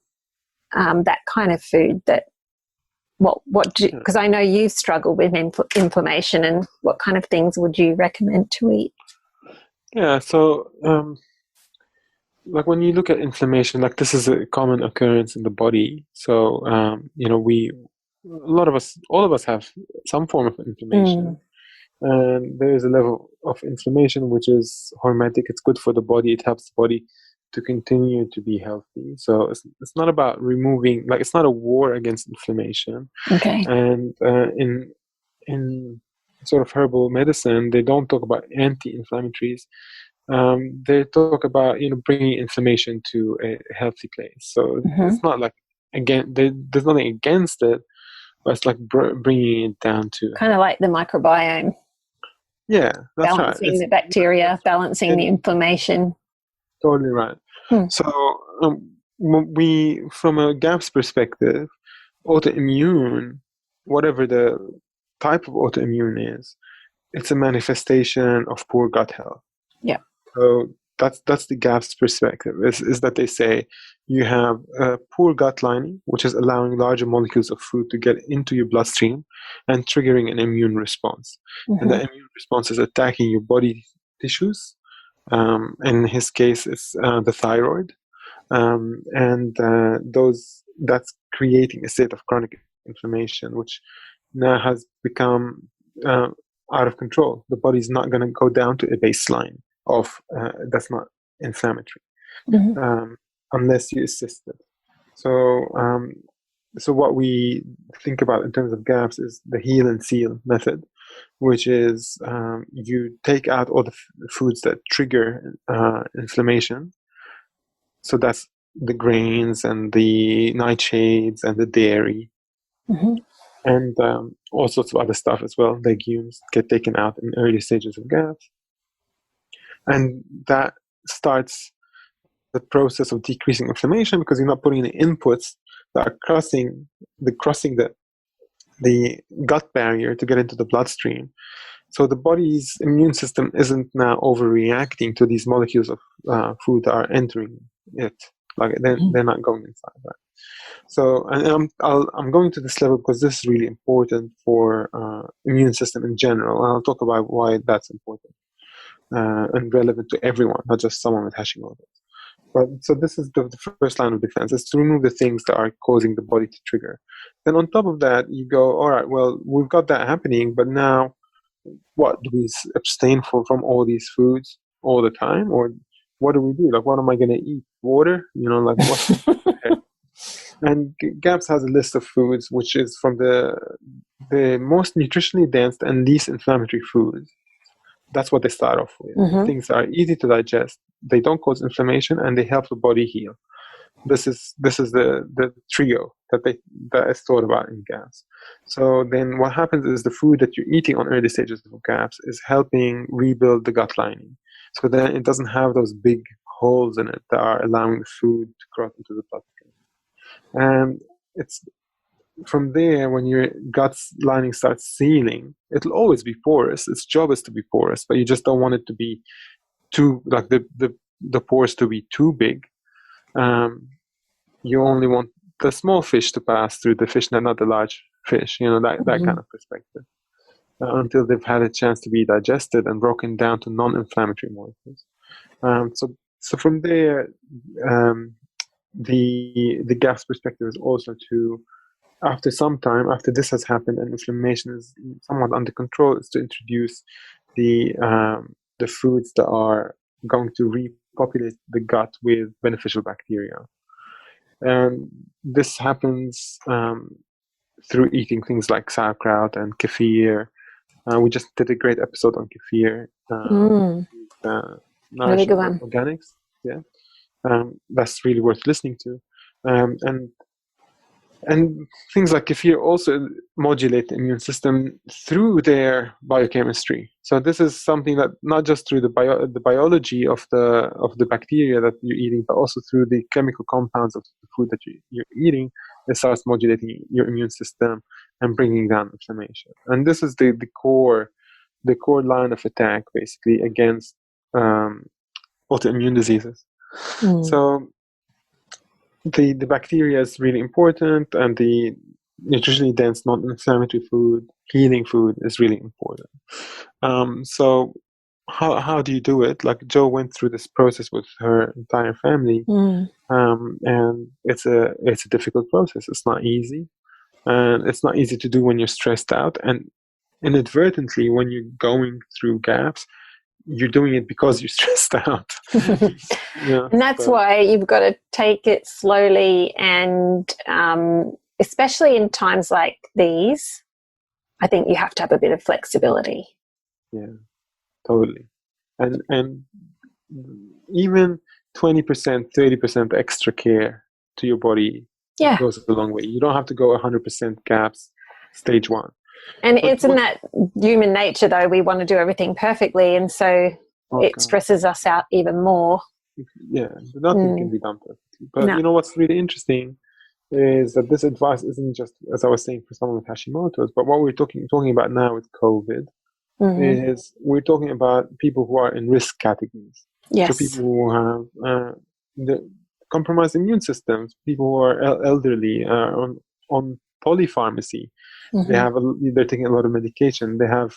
that kind of food? Because I know you've struggled with inflammation, and what kind of things would you recommend to eat? Yeah, so when you look at inflammation, this is a common occurrence in the body. So all of us have some form of inflammation. And there is a level of inflammation which is hormetic. It's good for the body. It helps the body to continue to be healthy. So it's not about removing, it's not a war against inflammation. Okay. And in sort of herbal medicine, they don't talk about anti-inflammatories. They talk about bringing inflammation to a healthy place. So it's not there's nothing against it, but it's bringing it down to kind of like the microbiome. Yeah, that's balancing right. The bacteria, balancing the inflammation. Totally right. So from a GAPS perspective, autoimmune, whatever the type of autoimmune is, it's a manifestation of poor gut health. Yeah. So that's the GAPS perspective, is that they say you have a poor gut lining, which is allowing larger molecules of food to get into your bloodstream and triggering an immune response. And the immune response is attacking your body tissues. In his case, it's the thyroid. That's creating a state of chronic inflammation, which now has become out of control. The body's not going to go down to a baseline of that's not inflammatory unless you assist it. So what we think about in terms of GAPS is the heal and seal method. which is you take out all the foods that trigger inflammation. So that's the grains and the nightshades and the dairy, and all sorts of other stuff as well. Legumes get taken out in early stages of GAPS, and that starts the process of decreasing inflammation because you're not putting any inputs that are crossing the gut barrier to get into the bloodstream. So the body's immune system isn't now overreacting to these molecules of food that are entering it. Like they're not going inside, right? So, and I'm going to this level because this is really important for immune system in general. And I'll talk about why that's important and relevant to everyone, not just someone with Hashimoto's. But so this is the first line of defense, is to remove the things that are causing the body to trigger. Then on top of that, you go, all right, well, we've got that happening, but now what, do we abstain from all these foods all the time? Or what do we do? Like, what am I going to eat? Water? You know, like what? And GAPS has a list of foods, which is from the most nutritionally dense and least inflammatory foods. That's what they start off with. Things that are easy to digest, they don't cause inflammation, and they help the body heal. This is the trio that is thought about in GAPS. So then what happens is the food that you're eating on early stages of GAPS is helping rebuild the gut lining. So then it doesn't have those big holes in it that are allowing the food to cross into the bloodstream. And it's from there, when your gut lining starts sealing, it'll always be porous. Its job is to be porous, but you just don't want it to be too, like the pores to be too big. You only want the small fish to pass through the fish, not the large fish, you know, that kind of perspective, until they've had a chance to be digested and broken down to non-inflammatory molecules. So from there, the GAPS perspective is also to, after some time, after this has happened and inflammation is somewhat under control, is to introduce the foods that are going to repopulate the gut with beneficial bacteria. And this happens through eating things like sauerkraut and kefir. We just did a great episode on kefir. Really good one. Organics, yeah. That's really worth listening to. And things like kefir also modulate the immune system through their biochemistry. So this is something that not just through the biology of the bacteria that you're eating, but also through the chemical compounds of the food that you're eating, it starts modulating your immune system and bringing down inflammation. And this is the core line of attack, basically, against autoimmune diseases. So the bacteria is really important, and the nutritionally dense, non-inflammatory food, healing food is really important. So how do you do it? Like Jo went through this process with her entire family, and it's a difficult process. It's not easy, and it's not easy to do when you're stressed out, and inadvertently when you're going through GAPS, you're doing it because you're stressed out. Yeah, and that's why you've got to take it slowly, and especially in times like these, I think you have to have a bit of flexibility. Yeah, totally. And even 20%, 30% extra care to your body goes a long way. You don't have to go 100% GAPS stage 1. And it's in that human nature, though. We want to do everything perfectly, and so it stresses us out even more. Yeah, nothing can be done perfectly. But you know what's really interesting is that this advice isn't just, as I was saying, for someone with Hashimoto's, but what we're talking about now with COVID is we're talking about people who are in risk categories. Yes. So people who have the compromised immune systems, people who are elderly, on polypharmacy. They're taking a lot of medication. They have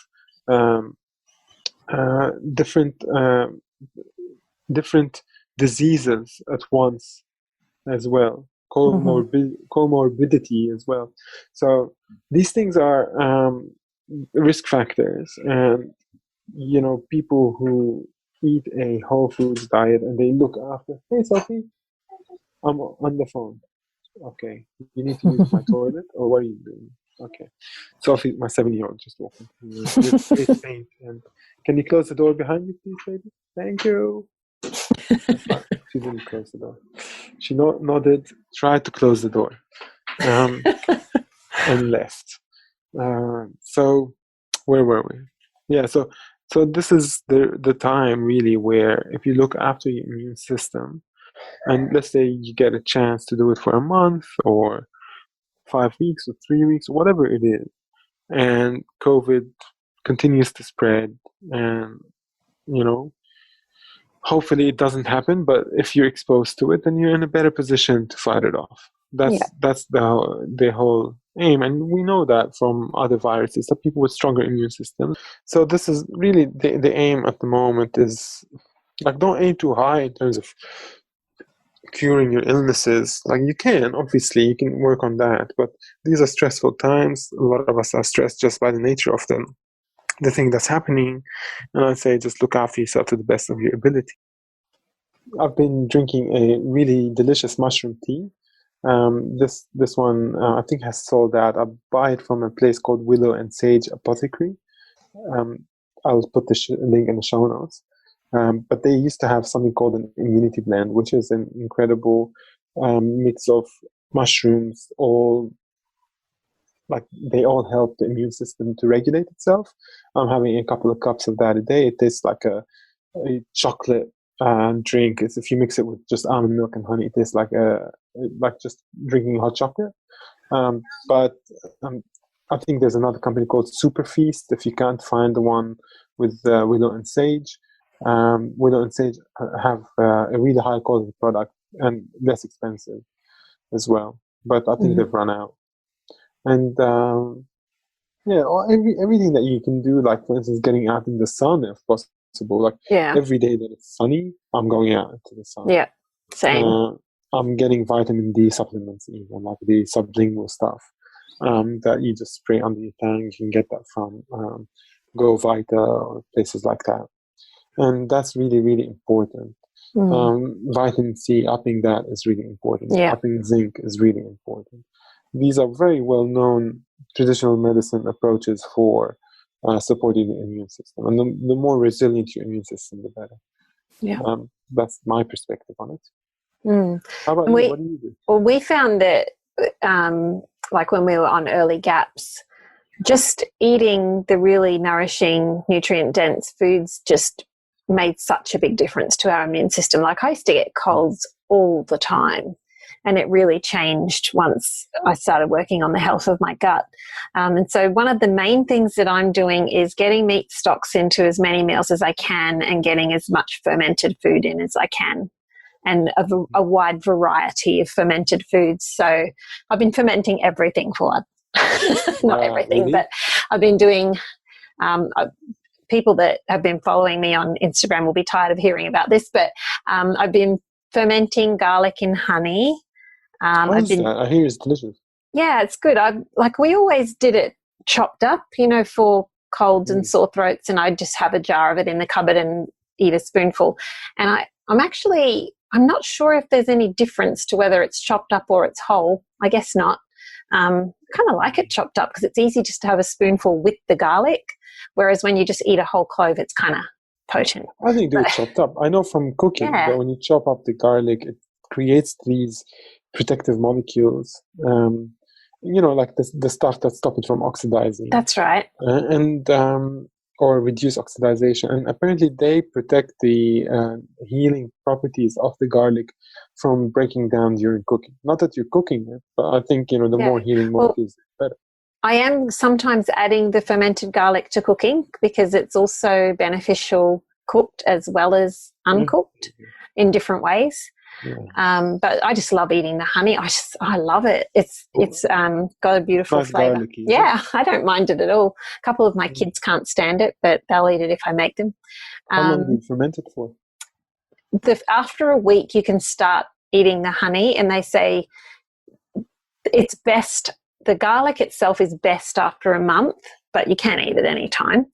different diseases at once as well, comorbidity as well. So these things are risk factors, and you know, people who eat a whole foods diet and they look after, hey Sophie, I'm on the phone. Okay, you need to use my toilet, or what are you doing? Okay. Sophie, my 7-year-old, just walking with face paint. And can you close the door behind you, please, baby? Thank you. That's fine. She didn't close the door. She nodded, tried to close the door, and left. So where were we? Yeah. So this is the time really where if you look after your immune system, and let's say you get a chance to do it for a month or 5 weeks or 3 weeks, whatever it is, and COVID continues to spread, and hopefully it doesn't happen, but if you're exposed to it, then you're in a better position to fight it off. That's the whole aim, and we know that from other viruses, that people with stronger immune systems. So this is really the aim at the moment, is like, don't aim too high in terms of curing your illnesses. Like, you can work on that, but these are stressful times. A lot of us are stressed just by the nature of the thing that's happening, and I'd say just look after yourself to the best of your ability. I've been drinking a really delicious mushroom tea. This one I think has sold out. I buy it from a place called Willow and Sage Apothecary. I'll put the link in the show notes. But they used to have something called an immunity blend, which is an incredible mix of mushrooms. They all help the immune system to regulate itself. I'm having a couple of cups of that a day. It tastes like a chocolate drink. It's, if you mix it with just almond milk and honey, it tastes like just drinking hot chocolate. But I think there's another company called Super Feast. If you can't find the one with Willow and Sage, Willow and Sage have a really high quality product and less expensive as well. But I think they've run out. And everything that you can do, like for instance, getting out in the sun if possible. Like every day that it's sunny, I'm going out into the sun. Yeah, same. I'm getting vitamin D supplements, even like the sublingual stuff that you just spray under your tongue. You can get that from Go Vita or places like that, and that's really, really important. Vitamin C, upping that is really important. Upping zinc is really important. These are very well-known traditional medicine approaches for supporting the immune system. And the more resilient your immune system, the better. Yeah. That's my perspective on it. How about you? What do you do? Well, we found that, like when we were on early gaps, just eating the really nourishing, nutrient-dense foods just made such a big difference to our immune system. Like, I used to get colds all the time. And it really changed once I started working on the health of my gut. And so one of the main things that I'm doing is getting meat stocks into as many meals as I can and getting as much fermented food in as I can, and a wide variety of fermented foods. So I've been fermenting everything, Fouad. Not everything, really? But I've been doing people that have been following me on Instagram will be tired of hearing about this, but I've been fermenting garlic in honey. I hear it's delicious. Yeah, it's good. We always did it chopped up, for colds and sore throats, and I'd just have a jar of it in the cupboard and eat a spoonful. And I'm not sure if there's any difference to whether it's chopped up or it's whole. I guess not. Kind of like it chopped up because it's easy just to have a spoonful with the garlic, whereas when you just eat a whole clove, it's kind of potent. I think do it chopped up. I know from cooking that when you chop up the garlic, it creates these protective molecules, like the stuff that stop it from oxidizing. That's right. Or reduce oxidization. And apparently they protect the healing properties of the garlic from breaking down during cooking. Not that you're cooking it, but I think, the more healing molecules, the better. I am sometimes adding the fermented garlic to cooking because it's also beneficial cooked as well as uncooked in different ways. Yeah. But I just love eating the honey. I love it. It's got a beautiful nice flavor. Garlicky, yeah, I don't mind it at all. A couple of my kids can't stand it, but they'll eat it if I make them. How long do you ferment it for? After a week, you can start eating the honey, and they say it's best. The garlic itself is best after a month, but you can eat it any time.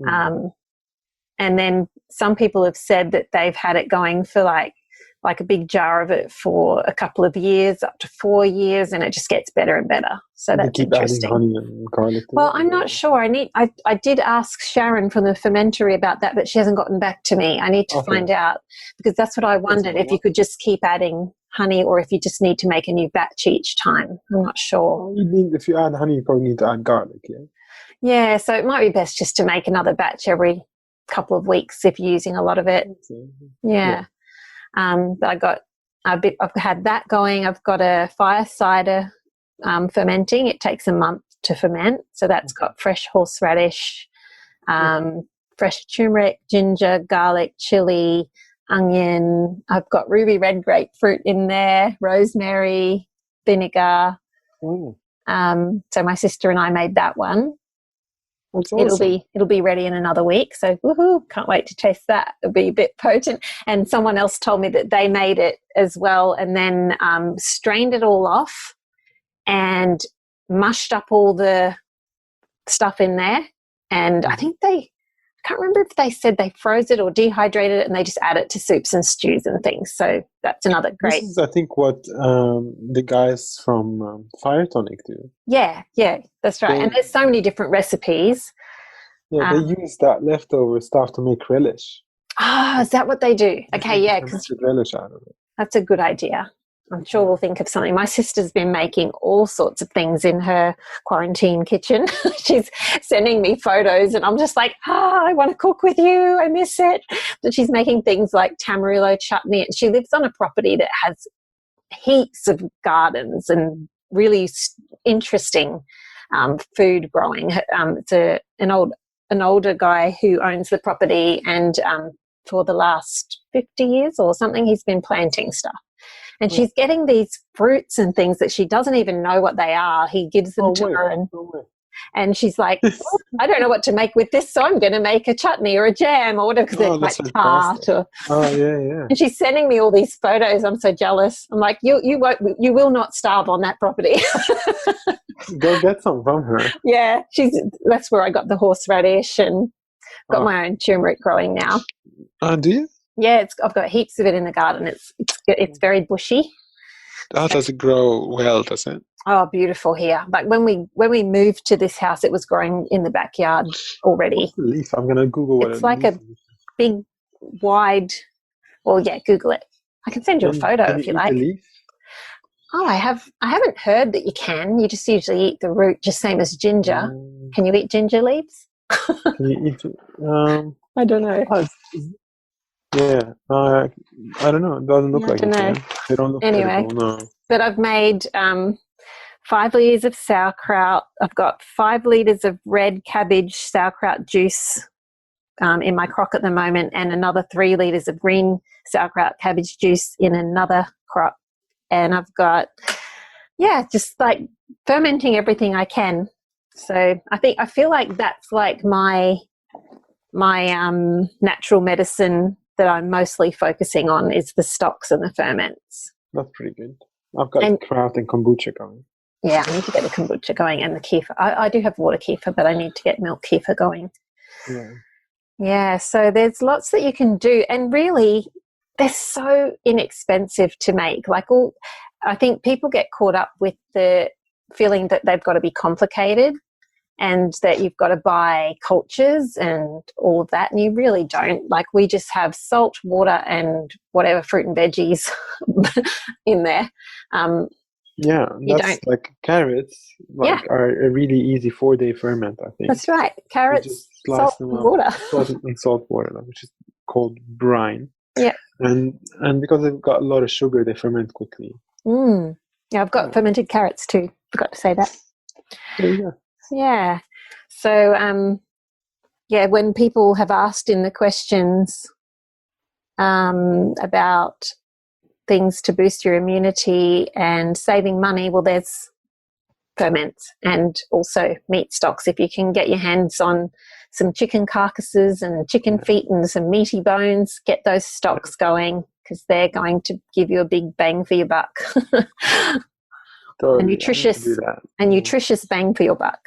And then some people have said that they've had it going for like like a big jar of it for a couple of years, up to 4 years, and it just gets better and better. So that's keep interesting. adding honey and garlic to Well, it? I'm not sure. I did ask Sharon from the fermentary about that, but she hasn't gotten back to me. I need to find out, because that's what I wondered, if you could just keep adding honey or if you just need to make a new batch each time. I'm not sure. If you add honey, you probably need to add garlic, yeah? Yeah, so it might be best just to make another batch every couple of weeks if you're using a lot of it. Yeah. But I've had that going. I've got a fire cider fermenting. It takes a month to ferment. So that's got fresh horseradish, fresh turmeric, ginger, garlic, chili, onion. I've got ruby red grapefruit in there, rosemary, vinegar. So my sister and I made that one. That's awesome. It'll be ready in another week. So woohoo, can't wait to taste that. It'll be a bit potent. And someone else told me that they made it as well and then strained it all off and mushed up all the stuff in there. And I think I can't remember if they said they froze it or dehydrated it and they just add it to soups and stews and things. So that's another great. This is, I think, what the guys from Fire Tonic do. Yeah, that's right. And there's so many different recipes. Yeah, they use that leftover stuff to make relish. Is that what they do? Okay, yeah. Because relish out of it. That's a good idea. I'm sure we'll think of something. My sister's been making all sorts of things in her quarantine kitchen. She's sending me photos and I'm just like, I want to cook with you. I miss it. But she's making things like tamarillo chutney. And she lives on a property that has heaps of gardens and really interesting food growing. It's an older guy who owns the property, and for the last 50 years or something, he's been planting stuff. And she's getting these fruits and things that she doesn't even know what they are. He gives them to her, and she's like, I don't know what to make with this, so I'm going to make a chutney or a jam or whatever, because they're quite tart. And she's sending me all these photos. I'm so jealous. I'm like, you will not starve on that property. Go get some from her. Yeah, that's where I got the horseradish and got my own turmeric growing now. Do you? Yeah, I've got heaps of it in the garden. It's very bushy. Does it grow well, does it? Oh, beautiful here. Like when we moved to this house, it was growing in the backyard already. What's the leaf? I'm gonna Google what it's like a big, wide. Well, yeah, Google it. I can send you a photo if you like. The leaf? Oh, I haven't heard that you can. You just usually eat the root, just same as ginger. Can you eat ginger leaves? Can you eat it? I don't know. Yeah, I don't know. It doesn't look like it. They don't look edible, no. But I've made 5 litres of sauerkraut. I've got 5 litres of red cabbage sauerkraut juice in my crock at the moment, and another 3 litres of green sauerkraut cabbage juice in another crock. And I've got, just like fermenting everything I can. So I feel like that's like my natural medicine that I'm mostly focusing on is the stocks and the ferments. That's pretty good. I've got kraut and kombucha going. Yeah, I need to get the kombucha going and the kefir. I do have water kefir, but I need to get milk kefir going. Yeah, so there's lots that you can do, and really they're so inexpensive to make. I think people get caught up with the feeling that they've got to be complicated and that you've got to buy cultures and all of that, and you really don't. Like, we just have salt, water, and whatever fruit and veggies in there. That's like carrots. Are a really easy 4-day ferment, I think. That's right. Carrots, salt, and water. Salt water, which is called brine. Yeah. And because they've got a lot of sugar, they ferment quickly. Yeah, I've got fermented carrots too. Forgot to say that. There you go. Yeah. So, when people have asked in the questions about things to boost your immunity and saving money, well, there's ferments and also meat stocks. If you can get your hands on some chicken carcasses and chicken feet and some meaty bones, get those stocks going, because they're going to give you a big bang for your buck. Totally. A nutritious bang for your buck.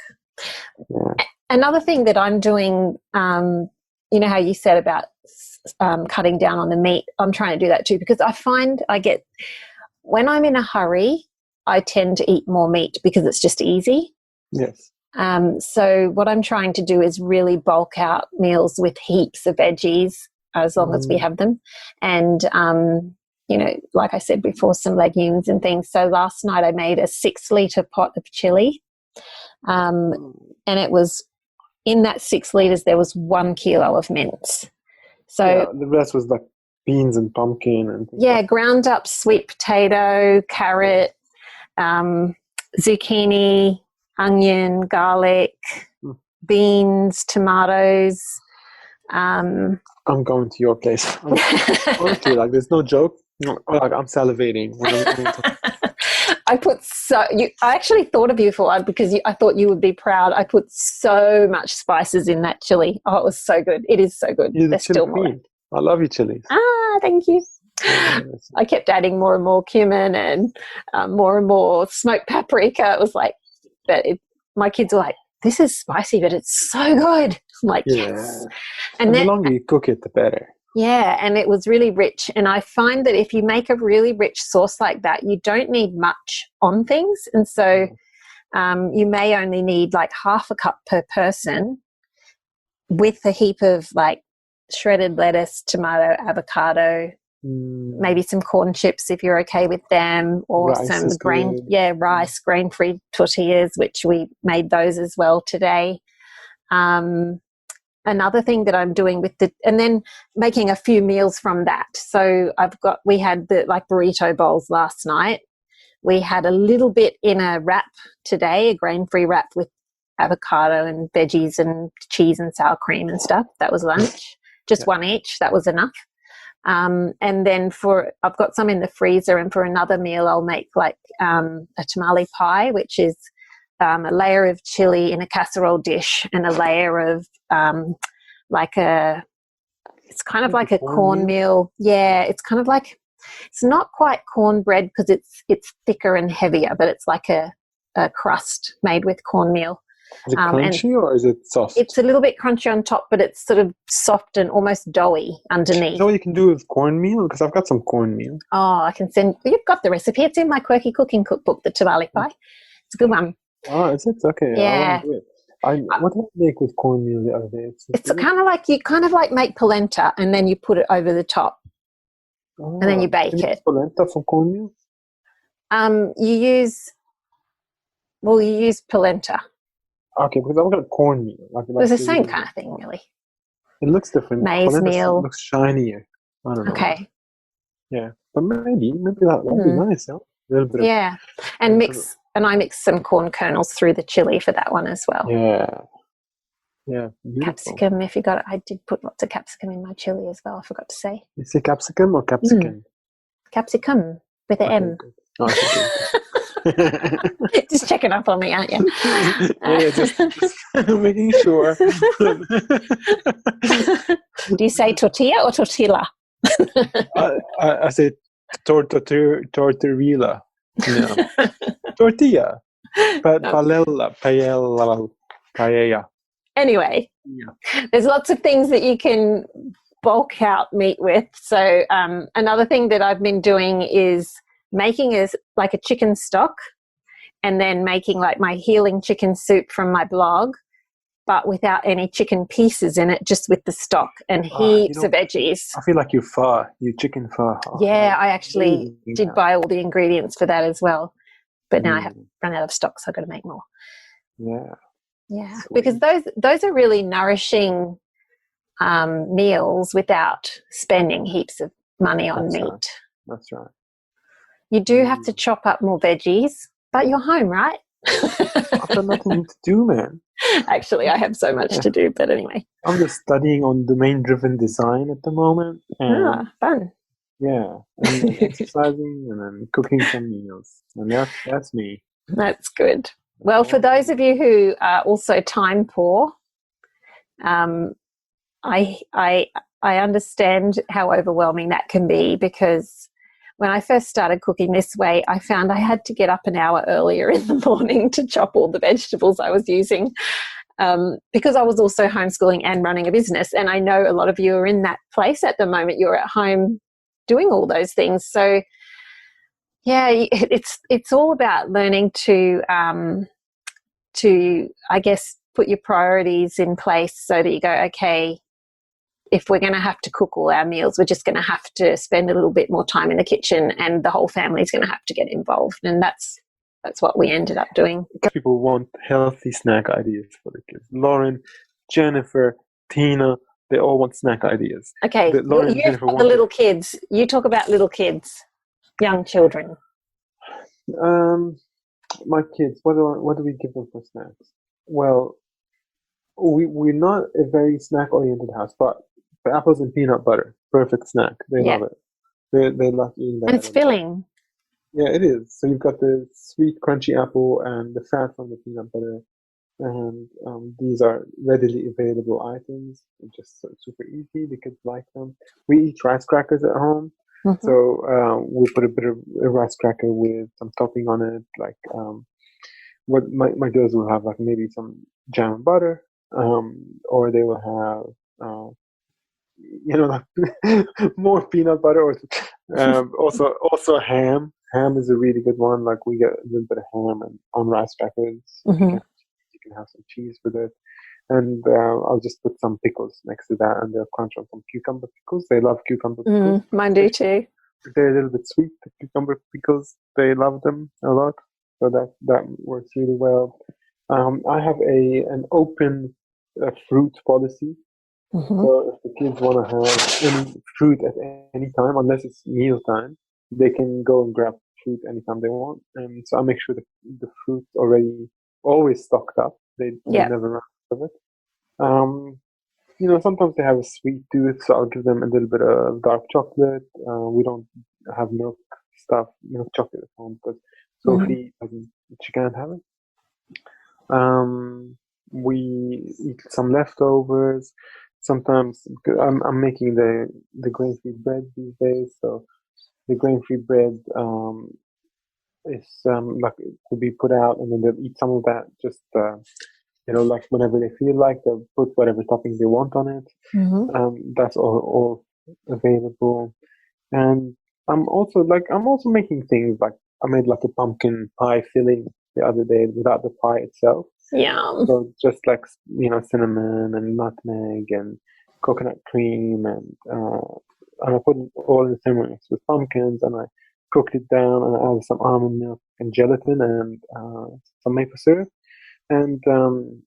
Another thing that I'm doing, you know how you said about cutting down on the meat, I'm trying to do that too, because I find when I'm in a hurry, I tend to eat more meat because it's just easy. Yes. So what I'm trying to do is really bulk out meals with heaps of veggies as long as we have them. And, like I said before, some legumes and things. So last night I made a 6-litre pot of chili. And it was, in that 6 litres, there was 1 kilo of mince. So the rest was like beans and pumpkin and things like ground up sweet potato, carrot, zucchini, onion, garlic, beans, tomatoes. I'm going to your place. Honestly, like, there's no joke. Like, I'm salivating when I'm I actually thought of you, Fouad, because I thought you would be proud. I put so much spices in that chili. Oh, it was so good. It is so good. You're still more. I love your chilies. Thank you. I kept adding more and more cumin and more smoked paprika. It was like, my kids were like, this is spicy, but it's so good. I'm like, yes. And the longer you cook it, the better. Yeah, and it was really rich. And I find that if you make a really rich sauce like that, you don't need much on things. And so you may only need like half a cup per person with a heap of like shredded lettuce, tomato, avocado, maybe some corn chips if you're okay with them, or rice some rice, grain-free tortillas, which we made those as well today. Another thing that I'm doing and then making a few meals from that. So we had the like burrito bowls last night. We had a little bit in a wrap today, a grain-free wrap with avocado and veggies and cheese and sour cream and stuff. That was lunch. Just one each. That was enough. And then I've got some in the freezer, and for another meal I'll make like a tamale pie, which is a layer of chili in a casserole dish and a layer of it's kind of like a cornmeal. Yeah, it's kind of like, it's not quite cornbread because it's thicker and heavier, but it's like a crust made with cornmeal. Is it crunchy or is it soft? It's a little bit crunchy on top, but it's sort of soft and almost doughy underneath. You know what you can do with cornmeal? Because I've got some cornmeal. Oh, I can send. You've got the recipe. It's in my quirky cooking cookbook, the Tamale Pie. It's a good one. Oh, is it? Okay. Yeah. What did I make with cornmeal the other day? It's kind of like, you kind of like make polenta and then you put it over the top and then you bake it. Polenta for cornmeal? You use polenta. Okay, because I've got cornmeal. It's the same kind of thing, really. It looks different. Maize polenta meal. Looks shinier. I don't know. Okay. Yeah, but maybe that'd be nice. Yeah, a little bit. Yeah, and I mix some corn kernels through the chili for that one as well. Yeah. Yeah. Beautiful. Capsicum, if you got it. I did put lots of capsicum in my chili as well. I forgot to say. You say capsicum or capsicum? Capsicum with an M. Just checking up on me, aren't you? Yeah, just making sure. Do you say tortilla or tortilla? I say tortilla. Yeah. Tortilla. Paella. Anyway, there's lots of things that you can bulk out meat with. So another thing that I've been doing is making like a chicken stock, and then making like my healing chicken soup from my blog, but without any chicken pieces in it, just with the stock and heaps of veggies. I feel like you chicken pho. Yeah, I actually did buy all the ingredients for that as well. But now I have run out of stock, so I've got to make more. Yeah. Yeah, sweet. Because those are really nourishing meals without spending heaps of money on meat. Right. That's right. You do have to chop up more veggies, but you're home, right? I've got nothing to do, man. Actually, I have so much to do, but anyway. I'm just studying on domain-driven design at the moment. And fun. Yeah, and exercising and then cooking some meals. And that's me. That's good. Well, for those of you who are also time poor, I understand how overwhelming that can be, because when I first started cooking this way, I found I had to get up an hour earlier in the morning to chop all the vegetables I was using. because I was also homeschooling and running a business, and I know a lot of you are in that place at the moment. You're at home doing all those things. So, yeah, it's all about learning to I guess, put your priorities in place so that you go, okay, if we're going to have to cook all our meals, we're just going to have to spend a little bit more time in the kitchen, and the whole family's going to have to get involved. And that's what we ended up doing. People want healthy snack ideas for the kids. Lauren, Jennifer, Tina, they all want snack ideas. Okay, Lauren, you've got the little kids. You talk about little kids, young children. My kids, what do we give them for snacks? Well, we're not a very snack-oriented house, but the apples and peanut butter, perfect snack. They love it. They love eating that. And it's filling. Yeah, it is. So you've got the sweet, crunchy apple and the fat from the peanut butter, and these are readily available items. Just super easy. The kids like them. We eat rice crackers at home, so we'll put a bit of a rice cracker with some topping on it, like what my girls will have, like maybe some jam and butter, or they will have like more peanut butter, or also ham. Ham is a really good one. Like we get a little bit of ham and on rice crackers. You can have some cheese with it, and I'll just put some pickles next to that, and they'll crunch on some cucumber pickles. They love cucumber pickles. Mine do too. They're a little bit sweet. The cucumber pickles, they love them a lot. So that works really well. I have an open fruit policy. So if the kids want to have any fruit at any time, unless it's meal time, they can go and grab fruit anytime they want. And so I make sure the fruit's always stocked up. They never run out of it. Sometimes they have a sweet tooth, so I'll give them a little bit of dark chocolate. We don't have milk chocolate at home because Sophie she can't have it. We eat some leftovers. Sometimes I'm making the grain-free bread these days, so the grain-free bread is like to be put out, and then they'll eat some of that. Just like whenever they feel like, they'll put whatever toppings they want on it. That's all available, and I'm also making things like I made like a pumpkin pie filling the other day without the pie itself. Yeah. So just like cinnamon and nutmeg and coconut cream, and I put it all in the Thermomix with pumpkins, and I cooked it down, and I added some almond milk and gelatin and some maple syrup, and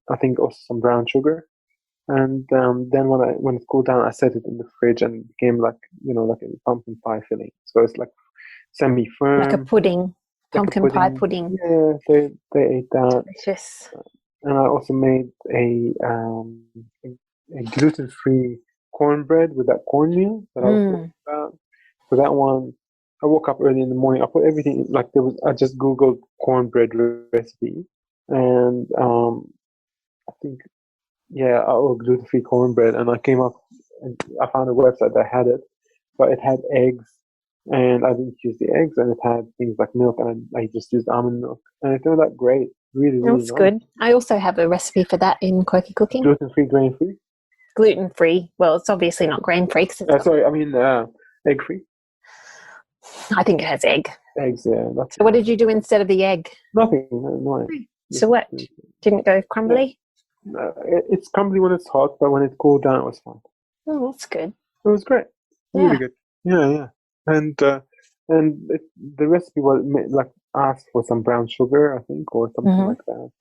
I think also some brown sugar. And then when it cooled down, I set it in the fridge, and it became like a pumpkin pie filling. So it's like semi-firm, like a pudding. Pumpkin pie pudding. Yeah, they ate that. Delicious. And I also made a gluten-free cornbread with that cornmeal that I was talking about. So that one, I woke up early in the morning. I put everything I just Googled cornbread recipe, and I think gluten-free cornbread, and I came up and I found a website that had it, but it had eggs. And I didn't use the eggs, and it had things like milk, and I just used almond milk, and it turned out great. Really, really That's nice. good. I also have a recipe for that in Quirky Cooking. Gluten-free, grain-free? Gluten-free. Well, it's obviously not grain-free. Egg-free? I think it has egg. Eggs, yeah. So what did you do instead of the egg? Nothing. No egg. So what? Didn't go crumbly? Yeah. It's crumbly when it's hot, but when it cooled down, it was fine. Oh, that's good. It was great. Really good. Yeah. And the recipe was asked for some brown sugar, I think, or something like that,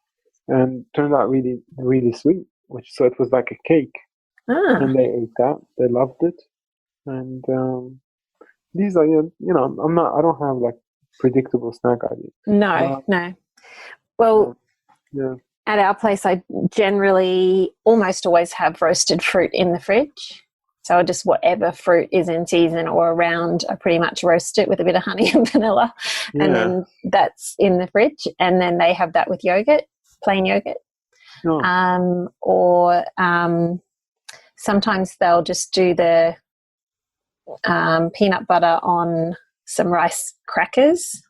and turned out really, really sweet. So it was like a cake, and they ate that. They loved it, and these are I don't have like predictable snack ideas. No. Well, at our place, I generally almost always have roasted fruit in the fridge. So just whatever fruit is in season or around, I pretty much roast it with a bit of honey and vanilla. Yeah. And then that's in the fridge. And then they have that with yogurt, plain yogurt. Oh. Or sometimes they'll just do the peanut butter on some rice crackers.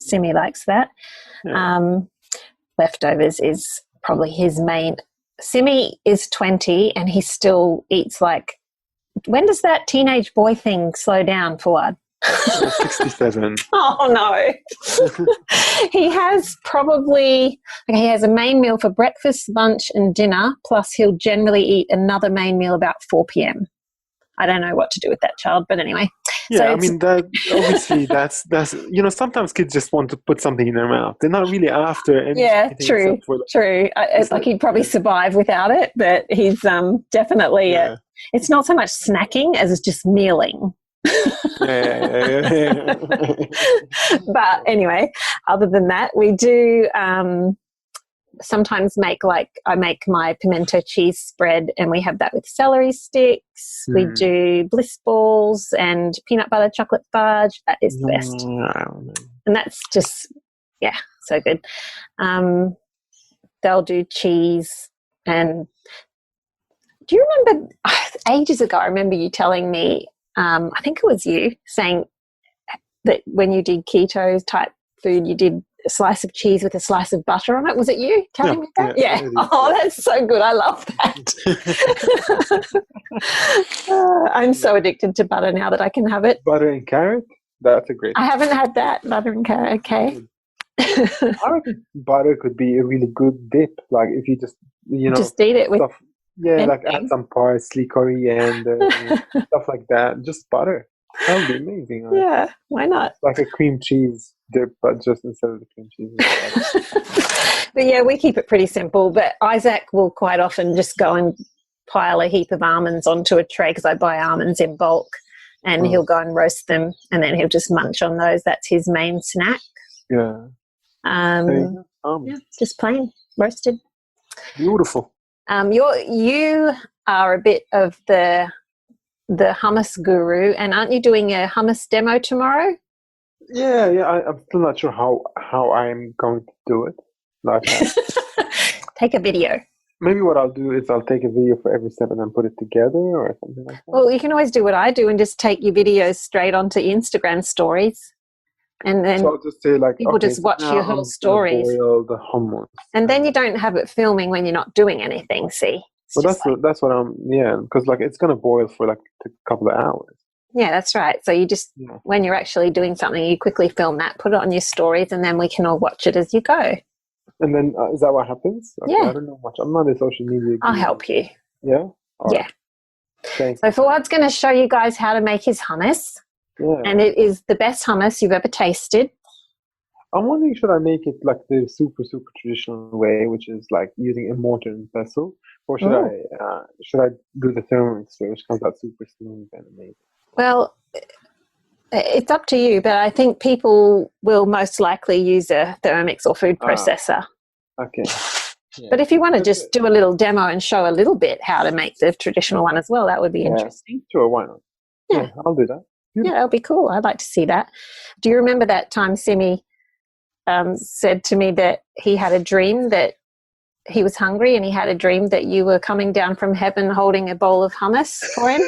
Simi likes that. Yeah. Leftovers is probably his main. Simi is 20 and he still eats like, when does that teenage boy thing slow down, Fouad? 67. Oh, no. He has probably, he has a main meal for breakfast, lunch and dinner, plus he'll generally eat another main meal about 4 p.m. I don't know what to do with that child, but anyway. Yeah, So I mean, that obviously that's sometimes kids just want to put something in their mouth. They're not really after anything. Yeah, true, except for true. It's like he'd probably survive without it, but he's definitely, it's not so much snacking as it's just mealing. Yeah. But anyway, other than that, we do sometimes I make my pimento cheese spread and we have that with celery sticks. We do bliss balls and peanut butter chocolate fudge. That is the best. And that's just, so good. They'll do cheese. And do you remember ages ago, I remember you telling me, I think it was you saying that when you did keto type food, you did a slice of cheese with a slice of butter on it. Was it you telling me that? Yeah. Oh, that's so good. I love that. I'm so addicted to butter now that I can have it. Butter and carrot? That's a great I haven't had that. Butter and carrot. Okay. I reckon butter could be a really good dip. Like if you just, just eat it with stuff. Yeah, anything. Like add some parsley, coriander, stuff like that. Just butter. That would be amazing. Right? Yeah, why not? Like a cream cheese dip, but just instead of the cream cheese. But yeah, we keep it pretty simple. But Isaac will quite often just go and pile a heap of almonds onto a tray because I buy almonds in bulk, and he'll go and roast them, and then he'll just munch on those. That's his main snack. Yeah. Just plain roasted. Beautiful. You are a bit of the hummus guru, and aren't you doing a hummus demo tomorrow? Yeah. I'm still not sure how I'm going to do it. Like, take a video. Maybe what I'll do is I'll take a video for every step and then put it together or something like that. Well, you can always do what I do and just take your videos straight onto Instagram stories. And then so I'll just say like, people just watch your whole stories. Boil the hummus. And then you don't have it filming when you're not doing anything, see? Well, that's what I'm, because like it's going to boil for like a couple of hours. Yeah, that's right. So you just, when you're actually doing something, you quickly film that, put it on your stories, and then we can all watch it as you go. And then is that what happens? Okay, yeah. I don't know much. I'm not a social media guru. I'll help you. Yeah? All yeah. Right. Thanks. So Fouad's going to show you guys how to make his hummus. Yeah. And it is the best hummus you've ever tasted. I'm wondering, should I make it like the super, super traditional way, which is like using a mortar and pestle? Or should I do the Thermomix way, which comes out super smooth and amazing? Well, it's up to you, but I think people will most likely use a Thermomix or food processor. Okay. Yeah. But if you want to just do a little demo and show a little bit how to make the traditional one as well, that would be interesting. Sure, why not? Yeah, I'll do that. Yeah, that'll be cool. I'd like to see that. Do you remember that time Simi said to me that he had a dream that he was hungry and he had a dream that you were coming down from heaven holding a bowl of hummus for him?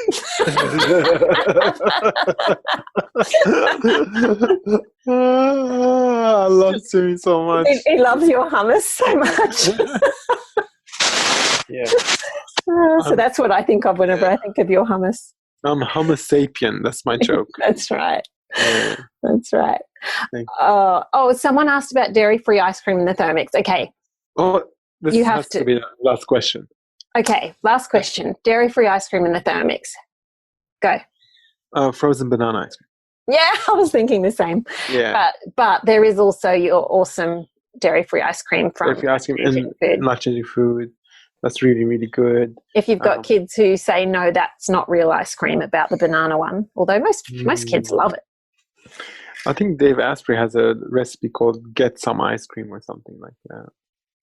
I love Simi so much. He loves your hummus so much. Yeah. So that's what I think of whenever I think of your hummus. I'm hummus sapien. That's my joke. That's right. Yeah. That's right. Someone asked about dairy-free ice cream in the Thermomix. Okay. Oh, this has to be the last question. Okay, last question. Dairy-free ice cream in the Thermomix. Go. Frozen banana ice cream. Yeah, I was thinking the same. Yeah. But there is also your awesome dairy-free ice cream from dairy-free ice cream and Not Changing Food. That's really, really good. If you've got kids who say, no, that's not real ice cream, about the banana one, although most kids love it. I think Dave Asprey has a recipe called Get Some Ice Cream or something like that.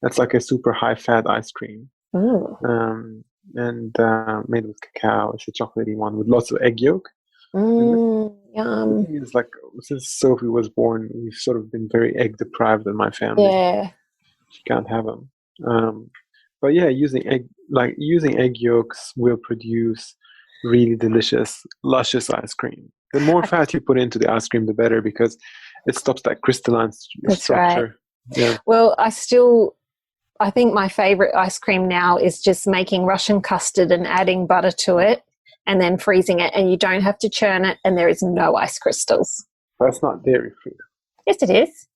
That's like a super high-fat ice cream. And made with cacao. It's a chocolatey one with lots of egg yolk. Yum. It's like, since Sophie was born, we've sort of been very egg deprived in my family. Yeah. She can't have them. But yeah, using egg yolks will produce really delicious, luscious ice cream. The more fat you put into the ice cream, the better, because it stops that crystalline structure. Right. Yeah. Well, I still I think my favourite ice cream now is just making Russian custard and adding butter to it and then freezing it, and you don't have to churn it, and there is no ice crystals. That's not dairy free. Yes, it is.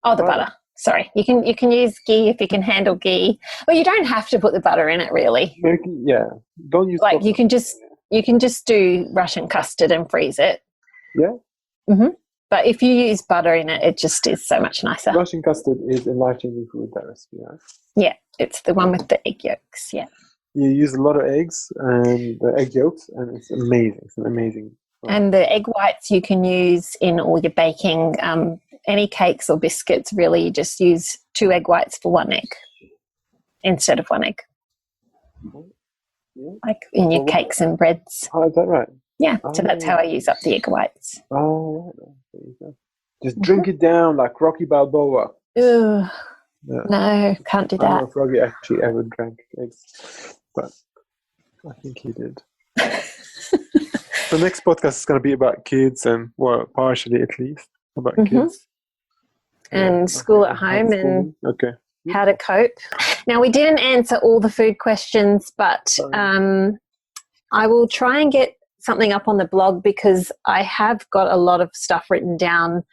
Oh, the butter. Sorry. You can use ghee if you can handle ghee. Well, you don't have to put the butter in it, really. Yeah. Don't use like you can just do Russian custard and freeze it. Yeah. Mm-hmm. But if you use butter in it, it just is so much nicer. Russian custard is a life-changing food, that recipe, right? Yeah, it's the one with the egg yolks, yeah. You use a lot of eggs and the egg yolks, and it's amazing. It's an amazing food. And the egg whites you can use in all your baking. Any cakes or biscuits, really, you just use 2 egg whites for 1 egg instead of 1 egg. Yeah. Like in your cakes and breads. Oh, is that right? Yeah, so that's how I use up the egg whites. Oh, right. There you go. Just drink it down like Rocky Balboa. Ugh. Yeah. No, can't do I don't know that. if Rocky actually ever drank eggs, but I think he did. The next podcast is going to be about kids, and well, partially at least about kids. And school at home and okay. how to cope. Now, we didn't answer all the food questions, but I will try and get something up on the blog, because I have got a lot of stuff written down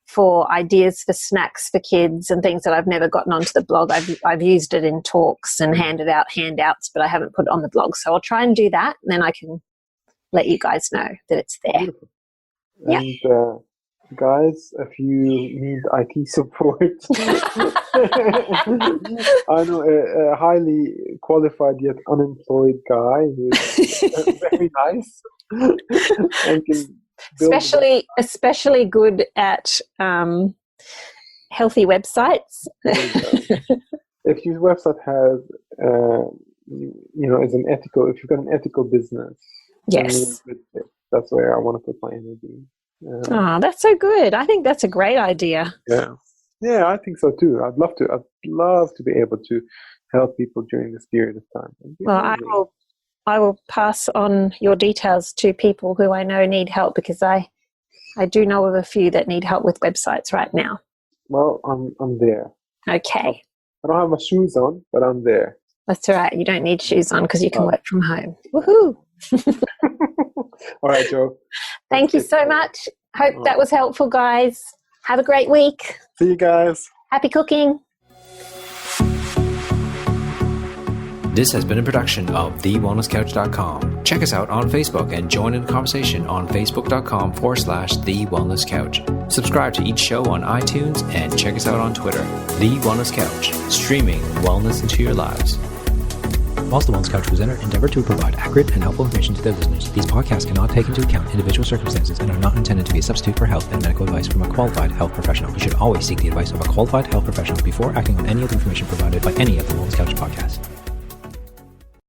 for ideas for snacks for kids and things that I've never gotten onto the blog. I've used it in talks and handed out handouts, but I haven't put it on the blog. So I'll try and do that, and then I can let you guys know that it's there. Beautiful. And guys, if you need IT support, I know a highly qualified yet unemployed guy who's very nice and can especially good at healthy websites. If your website has, is an ethical, if you've got an ethical business, yes, that's where I want to put my energy. That's so good. I think that's a great idea. Yeah, I think so too. I'd love to be able to help people during this period of time. Well, I will pass on your details to people who I know need help, because I do know of a few that need help with websites right now. Well, I'm there. Okay. I don't have my shoes on, but I'm there. That's all right. You don't need shoes on because you can work from home. Woohoo! All right, Jo. Thank you so much. Hope that was helpful, guys. Have a great week. See you guys. Happy cooking. This has been a production of TheWellnessCouch.com. Check us out on Facebook and join in the conversation on Facebook.com/The Wellness Couch. Subscribe to each show on iTunes and check us out on Twitter. The Wellness Couch, streaming wellness into your lives. Whilst the Wellness Couch presenter endeavored to provide accurate and helpful information to their listeners, these podcasts cannot take into account individual circumstances and are not intended to be a substitute for health and medical advice from a qualified health professional. You should always seek the advice of a qualified health professional before acting on any of the information provided by any of the Wellness Couch podcasts.